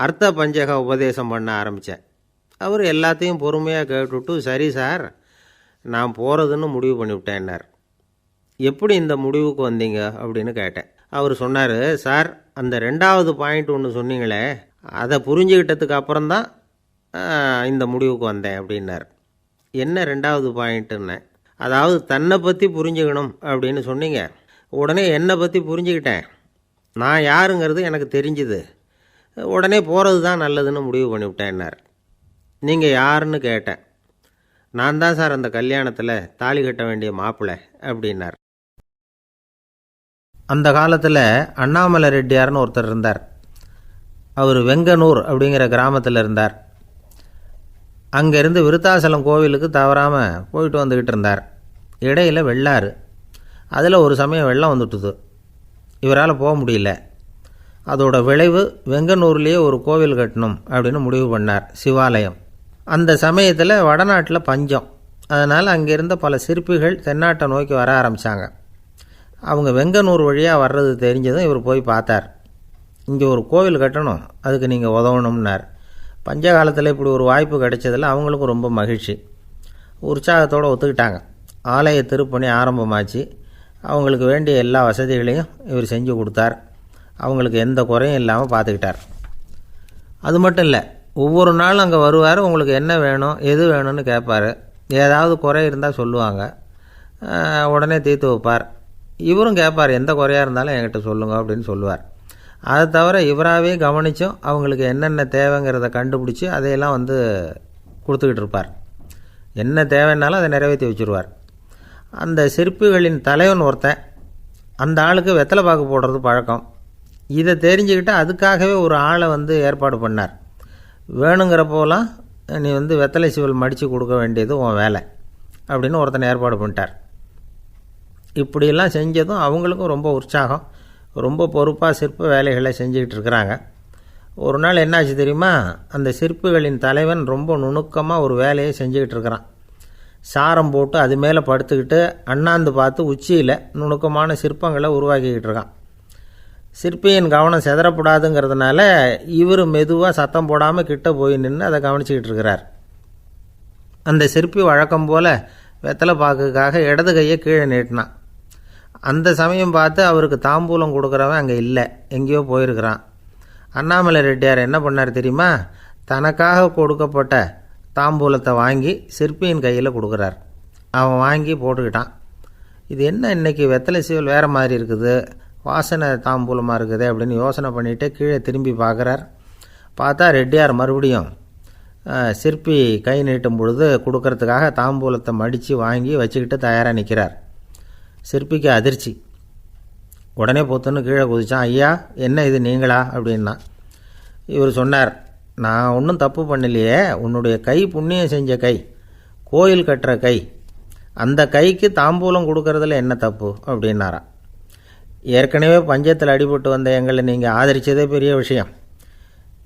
அர்த்த பஞ்சக உபதேசம் பண்ண ஆரம்பித்தேன். அவர் எல்லாத்தையும் பொறுமையாக கேட்டுவிட்டு, சரி சார் நான் போகிறதுன்னு முடிவு பண்ணிவிட்டேன்னார். எப்படி இந்த முடிவுக்கு வந்தீங்க அப்படின்னு கேட்டேன். அவர் சொன்னார், சார் அந்த 2வது பாயிண்ட் ஒன்று சொன்னீங்களே, அதை புரிஞ்சுக்கிட்டதுக்கு அப்புறம்தான் இந்த முடிவுக்கு வந்தேன் அப்படின்னார். என்ன 2வது பாயிண்ட்டுன்னு? அதாவது தன்னை பற்றி புரிஞ்சுக்கணும் அப்படின்னு சொன்னீங்க. உடனே என்னை பற்றி புரிஞ்சுக்கிட்டேன், நான் யாருங்கிறது எனக்கு தெரிஞ்சுது, உடனே போகிறது தான் நல்லதுன்னு முடிவு பண்ணிவிட்டேன்னார். நீங்கள் யாருன்னு கேட்டேன். நான் தான் சார் அந்த கல்யாணத்தில் தாலி கட்ட வேண்டிய மாப்பிள்ளை அப்படின்னார். அந்த காலத்தில் அண்ணாமலை ரெட்டியார்னு ஒருத்தர் இருந்தார். அவர் வெங்கனூர் அப்படிங்கிற கிராமத்தில் இருந்தார். அங்கேருந்து விருத்தாசலம் கோவிலுக்கு தவறாமல் போயிட்டு வந்துக்கிட்டு இருந்தார். இடையில் வெள்ளாறு, அதில் ஒரு சமயம் வெள்ளம் வந்துட்டுது. இவரால் போக முடியல. அதோட விளைவு வெங்கனூர்லேயே ஒரு கோவில் கட்டணும் அப்படின்னு முடிவு பண்ணார், சிவாலயம். அந்த சமயத்தில் வடநாட்டில் பஞ்சம். அதனால் அங்கே இருந்த பல சிற்பிகள் தென்னாட்டை நோக்கி வர ஆரம்பித்தாங்க. அவங்க வெங்கனூர் வழியாக வர்றது தெரிஞ்சதும் இவர் போய் பார்த்தார். இங்கே ஒரு கோவில் கட்டணும், அதுக்கு நீங்கள் உதவணும்னார். பஞ்ச காலத்தில் இப்படி ஒரு வாய்ப்பு கிடைச்சதில் அவங்களுக்கும் ரொம்ப மகிழ்ச்சி. உற்சாகத்தோடு ஒத்துக்கிட்டாங்க. ஆலய திருப்பணி ஆரம்பமாச்சு. அவங்களுக்கு வேண்டிய எல்லா வசதிகளையும் இவர் செஞ்சு கொடுத்தார். அவங்களுக்கு எந்த குறையும் இல்லாமல் பார்த்துக்கிட்டார். அது மட்டும் இல்லை, ஒவ்வொரு நாளும் அங்கே வருவார். உங்களுக்கு என்ன வேணும் எது வேணும்னு கேட்பார். ஏதாவது குறை இருந்தால் சொல்லுவாங்க, உடனே தீர்த்து வைப்பார். இவரும் கேட்பார், எந்த குறையாக இருந்தாலும் என்கிட்ட சொல்லுங்க அப்படின்னு சொல்லுவார். அதை தவிர இவராகவே கவனித்தும் அவங்களுக்கு என்னென்ன தேவைங்கிறத கண்டுபிடிச்சி அதையெல்லாம் கொடுத்துக்கிட்டு இருப்பார். என்ன தேவைன்னாலும் அதை நிறைவேற்றி வச்சுருவார். அந்த சிற்பிகளின் தலைவன் ஒருத்தன், அந்த ஆளுக்கு வெத்தலை பாக்கு போடுறது பழக்கம். இதை தெரிஞ்சுக்கிட்டு அதுக்காகவே ஒரு ஆளை ஏற்பாடு பண்ணார். வேணுங்கிறப்போலாம் நீ வெத்தலை சீவல் மடித்து கொடுக்க வேண்டியது உன் வேலை அப்படின்னு ஒருத்தனை ஏற்பாடு பண்ணிட்டார். இப்படியெல்லாம் செஞ்சதும் அவங்களுக்கும் ரொம்ப உற்சாகம். ரொம்ப பொறுப்பாக சிற்ப வேலைகளை செஞ்சுக்கிட்டு இருக்கிறாங்க. ஒரு நாள் என்னாச்சு தெரியுமா? அந்த சிற்பிகளின் தலைவன் ரொம்ப நுணுக்கமாக ஒரு வேலையை செஞ்சுக்கிட்டு இருக்கிறான். சாரம் போட்டு அது மேலே படுத்துக்கிட்டு அண்ணாந்து பார்த்து உச்சியில் நுணுக்கமான சிற்பங்களை உருவாக்கிக்கிட்டு இருக்கான். சிற்பியின் கவனம் செதறப்படாதுங்கிறதுனால இவர் மெதுவாக சத்தம் போடாமல் கிட்ட போய் நின்று அதை கவனிச்சிக்கிட்டு இருக்கிறார். அந்த சிற்பி வழக்கம் போல் வெத்தலை பாக்குக்காக இடது கையை கீழே நீட்டினான். அந்த சமயம் பார்த்து அவருக்கு தாம்பூலம் கொடுக்குறவன் அங்கே இல்லை, எங்கேயோ போயிருக்கிறான். அண்ணாமலை ரெட்டியார் என்ன பண்ணார் தெரியுமா? தனக்காக கொடுக்கப்பட்ட தாம்பூலத்தை வாங்கி சிற்பியின் கையில் கொடுக்குறார். அவன் வாங்கி போட்டுக்கிட்டான். இது என்ன இன்னைக்கு வெத்தலை சீவல் வேறு மாதிரி இருக்குது, வாசனை தாம்பூலமாக இருக்குது அப்படின்னு யோசனை பண்ணிவிட்டு கீழே திரும்பி பார்க்குறார். பார்த்தா ரெட்டியார் மறுபடியும் சிற்பி கை நீட்டும் பொழுது கொடுக்கறதுக்காக தாம்பூலத்தை மடித்து வாங்கி வச்சுக்கிட்டு தயாராக நிற்கிறார். சிற்பிக்கு அதிர்ச்சி. உடனே பொத்துன்னு கீழே குதிச்சான். ஐயா என்ன இது நீங்களா அப்படின்னா. இவர் சொன்னார், நான் ஒன்றும் தப்பு பண்ணலையே, உன்னுடைய கை புண்ணியம் செஞ்ச கை, கோயில் கட்டுற கை, அந்த கைக்கு தாம்பூலம் கொடுக்கறதுல என்ன தப்பு அப்படின்னாராம். ஏற்கனவே பஞ்சத்தில் அடிபட்டு வந்த எங்களை நீங்கள் ஆதரித்ததே பெரிய விஷயம்.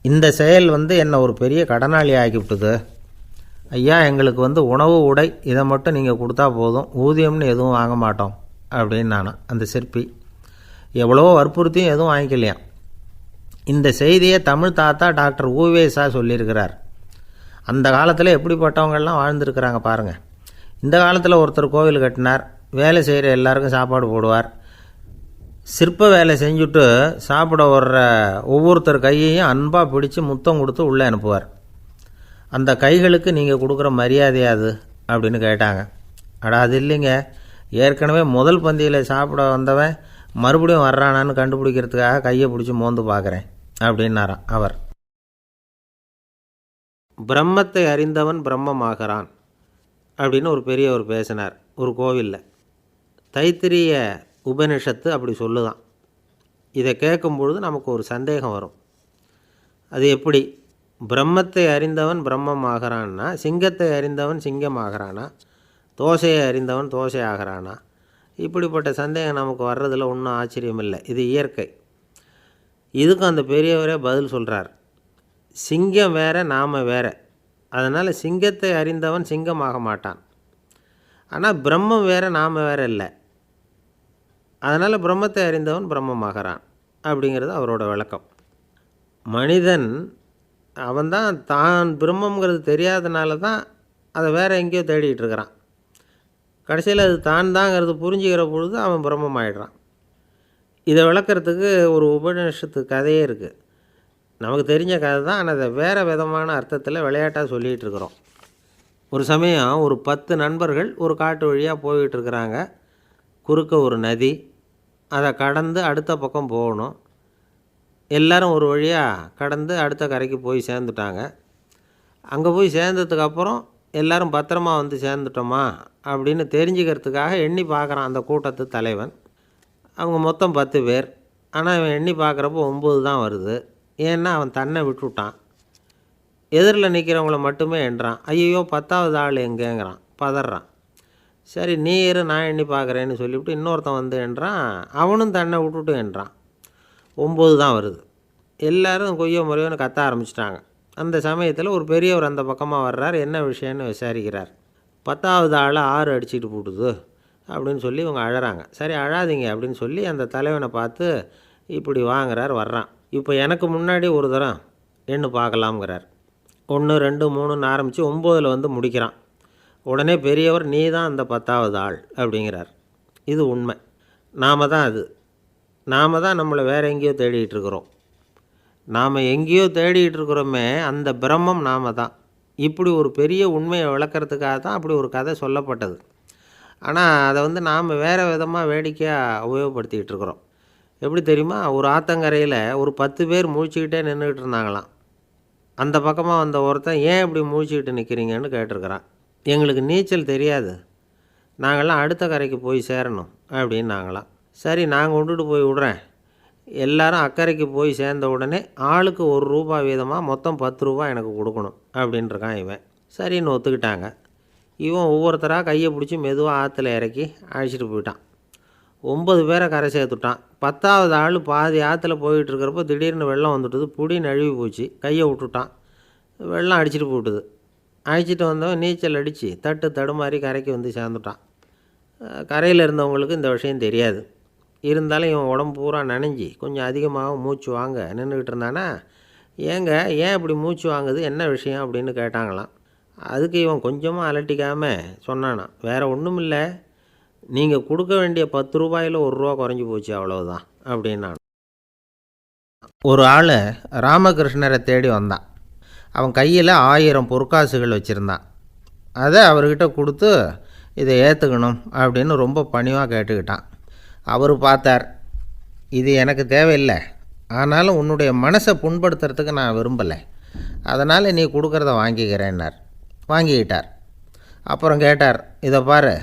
இந்த செயல் என்னை ஒரு பெரிய கடனாளி ஆக்கிவிட்டுது. ஐயா எங்களுக்கு உணவு உடை இதை மட்டும் நீங்கள் கொடுத்தா போதும், ஊதியம்னு எதுவும் வாங்க மாட்டோம் அப்படின்னு நானும். அந்த சிற்பி எவ்வளவோ வற்புறுத்தியும் எதுவும் வாங்கிக்கலையாம். இந்த செய்தியை தமிழ் தாத்தா டாக்டர் ஊவேசா சொல்லியிருக்கிறார். அந்த காலத்தில் எப்படிப்பட்டவங்கள்லாம் வாழ்ந்துருக்கிறாங்க பாருங்கள். இந்த காலத்தில் ஒருத்தர் கோவில் கட்டினார், வேலை செய்கிற எல்லாருக்கும் சாப்பாடு போடுவார். சிற்ப வேலை செஞ்சுட்டு சாப்பிட வர்ற ஒவ்வொருத்தர் கையையும் அன்பாக பிடிச்சி முத்தம் கொடுத்து உள்ளே அனுப்புவார். அந்த கைகளுக்கு நீங்கள் கொடுக்குற மரியாதையாது அப்படின்னு கேட்டாங்க. அது இல்லைங்க, ஏற்கனவே முதல் பந்தியில் சாப்பிட வந்தவன் மறுபடியும் வர்றானான்னு கண்டுபிடிக்கிறதுக்காக கையை பிடிச்சி மோந்து பார்க்குறேன் அப்படின்னாராம் அவர். பிரம்மத்தை அறிந்தவன் பிரம்மமாகிறான் அப்படின்னு ஒரு பெரியவர் பேசினார் ஒரு கோவிலில். தைத்திரிய உபனிஷத்து அப்படி சொல்லுதான். இதை கேட்கும்பொழுது நமக்கு ஒரு சந்தேகம் வரும். அது எப்படி? பிரம்மத்தை அறிந்தவன் பிரம்மம் ஆகிறான்னா, சிங்கத்தை அறிந்தவன் சிங்கம் ஆகிறானா, தோசையை அறிந்தவன் தோசை ஆகிறானா? இப்படிப்பட்ட சந்தேகம் நமக்கு வர்றதில் ஒன்றும் ஆச்சரியம் இல்லை. இது இயற்கை. இதுக்கும் அந்த பெரியவரே பதில் சொல்கிறார். சிங்கம் வேற, நாம் வேற. அதனால் சிங்கத்தை அறிந்தவன் சிங்கம் ஆக மாட்டான். ஆனால் பிரம்மம் வேற, நாம் வேற இல்லை. அதனால் பிரம்மத்தை அறிந்தவன் பிரம்மமாகறான் அப்படிங்கிறது அவரோட விளக்கம். மனிதன் அவன்தான் தான் பிரம்மங்கிறது தெரியாதனால தான் அதை வேறு எங்கேயோ தேடிகிட்டு இருக்கிறான். கடைசியில் அது தான் தாங்கிறது புரிஞ்சுக்கிற பொழுது அவன் பிரம்மம் ஆகிடுறான். இதை விளக்கிறதுக்கு ஒரு உபநிஷத்து கதையே இருக்குது. நமக்கு தெரிஞ்ச கதை தான், ஆனால் அதை வேறு விதமான அர்த்தத்தில் விளையாட்டாக சொல்லிகிட்டு இருக்கிறோம். ஒரு சமயம் ஒரு 10 நண்பர்கள் ஒரு காட்டு வழியாக போய்கிட்டு இருக்கிறாங்க. குறுக்க ஒரு நதி, அதை கடந்து அடுத்த பக்கம் போகணும். எல்லோரும் ஒரு வழியாக கடந்து அடுத்த கரைக்கு போய் சேர்ந்துட்டாங்க. அங்கே போய் சேர்ந்ததுக்கப்புறம் எல்லோரும் பத்திரமா வந்து சேர்ந்துட்டோமா அப்படின்னு தெரிஞ்சுக்கிறதுக்காக எண்ணி பார்க்குறான் அந்த கூட்டத்து தலைவன். அவங்க மொத்தம் 10 பேர். ஆனால் இவன் எண்ணி பார்க்குறப்போ 9 தான் வருது. ஏன்னா அவன் தன்னை விட்டுவிட்டான். எதிரில் நிற்கிறவங்கள மட்டுமே எண்ணுறான். ஐயோ 10வது ஆள் எங்கேங்கிறான், பதறான். சரி நீ இரு, நான் எண்ணி பார்க்குறேன்னு சொல்லிவிட்டு இன்னொருத்தன் வந்து எண்ணுறான். அவனும் தன்னை விட்டுட்டு எண்ணுறான். 9 தான் வருது. எல்லோரும் கொய்யோ முறையோன்னு கத்த ஆரம்பிச்சிட்டாங்க. அந்த சமயத்தில் ஒரு பெரியவர் அந்த பக்கமாக வர்றார். என்ன விஷயம்னு விசாரிக்கிறார். 10வது ஆளை 6 அடிச்சுட்டு போட்டுது அப்படின்னு சொல்லி இவங்க அழறாங்க. சரி அழாதீங்க அப்படின்னு சொல்லி அந்த தலைவனை பார்த்து இப்படி வாங்குறார். வர்றான். இப்போ எனக்கு முன்னாடி ஒரு தரம் எண்ணு பார்க்கலாம்ங்கிறார். 1 2 3ன்னு ஆரம்பித்து 9ல் வந்து முடிக்கிறான். உடனே பெரியவர் நீ தான் அந்த 10வது ஆள் அப்படிங்கிறார். இது உண்மை. நாம் தான் அது. நாம் தான் நம்மளை வேறு எங்கேயோ தேடிகிட்டு இருக்கிறோம். நாம் எங்கேயோ தேடிகிட்டு இருக்கிறோமே, அந்த பிரம்மம் நாம் தான். இப்படி ஒரு பெரிய உண்மையை விளக்கிறதுக்காக தான் அப்படி ஒரு கதை சொல்லப்பட்டது. ஆனால் அதை வந்து நாம் வேறு விதமாக வேடிக்கையாக உபயோகப்படுத்திக்கிட்டு இருக்கிறோம். எப்படி தெரியுமா? ஒரு ஆத்தங்கரையில் ஒரு 10 பேர் முழிச்சுக்கிட்டே நின்றுக்கிட்டு இருந்தாங்களாம். அந்த பக்கமாக வந்த ஒருத்தன் ஏன் இப்படி முழிச்சுக்கிட்டு நிற்கிறீங்கன்னு கேட்டிருக்கிறான். எங்களுக்கு நீச்சல் தெரியாது, நாங்கள்லாம் அடுத்த கரைக்கு போய் சேரணும் அப்படின்னு நாங்களாம். சரி நான் கொண்டுட்டு போய் விட்றேன். எல்லாரும் அக்கறைக்கு போய் சேர்ந்த உடனே ஆளுக்கு ₹1 வீதமாக மொத்தம் ₹10 எனக்கு கொடுக்கணும் அப்படின்ட்டுருக்கான் இவன். சரின்னு ஒத்துக்கிட்டாங்க. இவன் ஒவ்வொருத்தராக கையை பிடிச்சி மெதுவாக ஆற்றுல இறக்கி அழைச்சிட்டு போயிட்டான். 9 பேரை கரை சேர்த்துட்டான். 10வது ஆள் பாதி ஆற்றுல போயிட்டுருக்கிறப்போ திடீர்னு வெள்ளம் வந்துட்டுது. புடி நழுவி போச்சு. கையை விட்டுட்டான். வெள்ளம் அடிச்சிட்டு போட்டுது. அழைச்சிட்டு வந்தவன் நீச்சல் அடித்து தட்டு தடுமாறி கரைக்கு வந்து சேர்ந்துட்டான். கரையில் இருந்தவங்களுக்கு இந்த விஷயம் தெரியாது. இருந்தாலும் இவன் உடம்பு பூரா நனைஞ்சி கொஞ்சம் அதிகமாக மூச்சு வாங்க நின்றுக்கிட்டு இருந்தானா, ஏங்க ஏன் இப்படி மூச்சு வாங்குது, என்ன விஷயம் அப்படின்னு கேட்டாங்களாம். அதுக்கு இவன் கொஞ்சமாக அலட்டிக்காமல் சொன்னானா, வேறு ஒன்றும் இல்லை, நீங்கள் கொடுக்க வேண்டிய ₹10 ₹1 குறைஞ்சி போச்சு அவ்வளவுதான் அப்படின்னா. ஒரு ஆள் ராமகிருஷ்ணரை தேடி வந்தான். அவன் கையில் 1000 பொற்காசுகள் வச்சுருந்தான். அதை அவர்கிட்ட கொடுத்து இதை ஏற்றுக்கணும் அப்படின்னு ரொம்ப பணிவாக கேட்டுக்கிட்டான். அவர் பார்த்தார், இது எனக்கு தேவையில்லை, ஆனாலும் உன்னுடைய மனசை புண்படுத்துறதுக்கு நான் விரும்பலை, அதனால் நீ கொடுக்குறத வாங்கிக்கிறேன்னார். வாங்கிக்கிட்டார். அப்புறம் கேட்டார், இதை பாரு,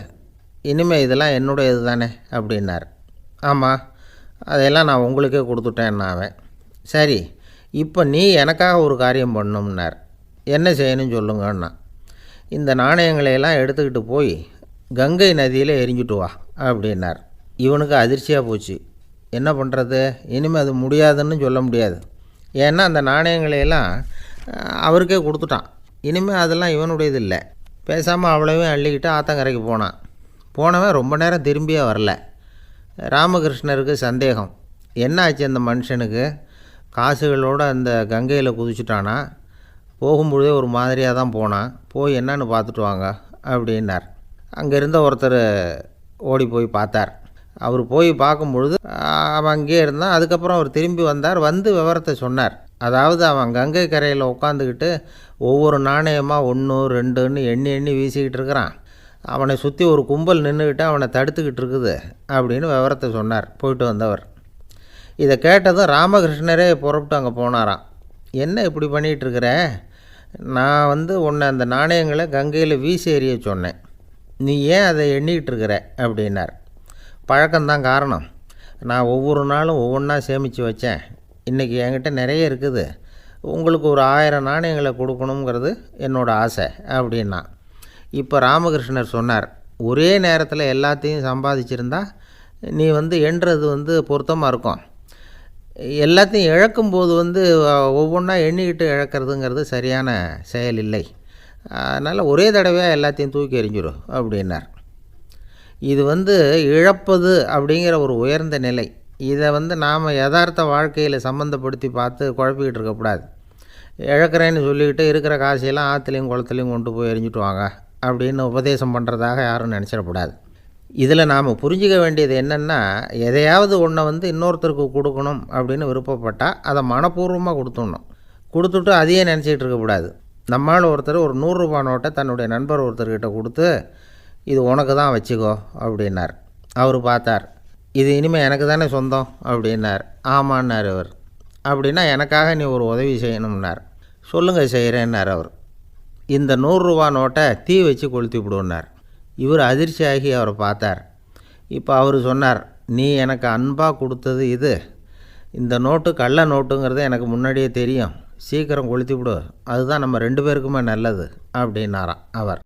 இனிமேல் இதெல்லாம் என்னுடையது தானே அப்படின்னார். ஆமாம், அதையெல்லாம் நான் உங்களுக்கே கொடுத்துட்டேன்னா அவன். சரி, இப்போ நீ எனக்காக ஒரு காரியம் பண்ணணும்னார். என்ன செய்யணும்னு சொல்லுங்கன்னா, இந்த நாணயங்களையெல்லாம் எடுத்துக்கிட்டு போய் கங்கை நதியில் எரிஞ்சுட்டு வா அப்படின்னார். இவனுக்கு அதிர்ச்சியாக போச்சு. என்ன பண்ணுறது? இனிமேல் அது முடியாதுன்னு சொல்ல முடியாது. ஏன்னா அந்த நாணயங்களையெல்லாம் அவருக்கே கொடுத்துட்டான். இனிமேல் அதெல்லாம் இவனுடையது இல்லை. பேசாமல் அவ்வளோவே அள்ளிக்கிட்டு ஆத்தங்கரைக்கு போனான். போனவன் ரொம்ப நேரம் திரும்பியே வரல. ராமகிருஷ்ணருக்கு சந்தேகம், என்ன ஆச்சு அந்த மனுஷனுக்கு? காசுகளோடு அந்த கங்கையில் குதிச்சுட்டானா? போகும்பொழுதே ஒரு மாதிரியாக தான் போனான். போய் என்னன்னு பார்த்துட்டு வாங்க அப்படின்னார். அங்கே இருந்த ஒருத்தர் ஓடி போய் பார்த்தார். அவர் போய் பார்க்கும்பொழுது அவன் அங்கேயே இருந்தான். அதுக்கப்புறம் அவர் திரும்பி வந்தார். வந்து விவரத்தை சொன்னார். அதாவது அவன் கங்கை கரையில் உட்காந்துக்கிட்டு ஒவ்வொரு நாணயமாக 1 2ன்னு எண்ணி எண்ணி வீசிக்கிட்டு இருக்கிறான். அவனை சுற்றி ஒரு கும்பல் நின்றுக்கிட்டு அவனை தடுத்துக்கிட்டு இருக்குது அப்படின்னு விவரத்தை சொன்னார் போயிட்டு வந்தவர். இதை கேட்டதும் ராமகிருஷ்ணரே புறப்பட்டு அங்கே போனாராம். என்ன இப்படி பண்ணிகிட்ருக்கிற? நான் உன்னை அந்த நாணயங்களை கங்கையில் வீசி எறிய சொன்னேன், நீ ஏன் அதை எண்ணிக்கிட்டு இருக்கிற அப்படின்னார். பழக்கம்தான் காரணம். நான் ஒவ்வொரு நாளும் ஒவ்வொன்றா சேமித்து வச்சேன். இன்றைக்கி என்கிட்ட நிறைய இருக்குது. உங்களுக்கு ஒரு 1000 நாணயங்களை கொடுக்கணுங்கிறது என்னோட ஆசை அப்படின்னா. இப்போ ராமகிருஷ்ணர் சொன்னார், ஒரே நேரத்தில் எல்லாத்தையும் சம்பாதிச்சிருந்தா நீ எண்ணுறது பொருத்தமாக இருக்கும். எல்லாத்தையும் இழக்கும்போது ஒவ்வொன்றா எண்ணிக்கிட்டு இழக்கிறதுங்கிறது சரியான செயல் இல்லை. அதனால் ஒரே தடவையாக எல்லாத்தையும் தூக்கி எறிஞ்சிடும் அப்படின்னார். இது இழப்பது அப்படிங்கிற ஒரு உயர்ந்த நிலை. இதை நாம் யதார்த்த வாழ்க்கையில் சம்மந்தப்படுத்தி பார்த்து குழப்பிக்கிட்டு இருக்கக்கூடாது. இழக்கிறேன்னு சொல்லிக்கிட்டு இருக்கிற காசையெல்லாம் ஆற்றுலையும் குளத்துலையும் கொண்டு போய் எறிஞ்சிட்டு வாங்க அப்படின்னு உபதேசம் பண்ணுறதாக யாரும் நினச்சிடக்கூடாது. இதில் நாம் புரிஞ்சிக்க வேண்டியது என்னென்னா, எதையாவது ஒன்றை இன்னொருத்தருக்கு கொடுக்கணும் அப்படின்னு விருப்பப்பட்டால் அதை மனப்பூர்வமாக கொடுத்துடணும். கொடுத்துட்டு அதையே நினச்சிக்கிட்டு இருக்கக்கூடாது. நம்மால் ஒருத்தர் ஒரு 100 ரூபா நோட்டை தன்னுடைய நண்பர் ஒருத்தர்கிட்ட கொடுத்து, இது உனக்கு தான் வச்சுக்கோ அப்படின்னார். அவர் பார்த்தார், இது இனிமேல் எனக்கு தானே சொந்தம் அப்படின்னார். ஆமான்னார் அவர். அப்படின்னா எனக்காக நீ ஒரு உதவி செய்யணும்னார். சொல்லுங்கள் செய்கிறேன்னார் அவர். இந்த 100 ரூபா நோட்டை தீ வச்சு கொளுத்தி விடுன்னார். இவர் அதிர்ச்சியாகி அவரை பார்த்தார். இப்போ அவர் சொன்னார், நீ எனக்கு அன்பாக கொடுத்தது இது, இந்த நோட்டு கள்ள நோட்டுங்கிறது எனக்கு முன்னாடியே தெரியும், சீக்கிரம் கொளுத்தி விடு, அதுதான் நம்ம 2 பேருக்குமே நல்லது அப்படின்னாராம் அவர்.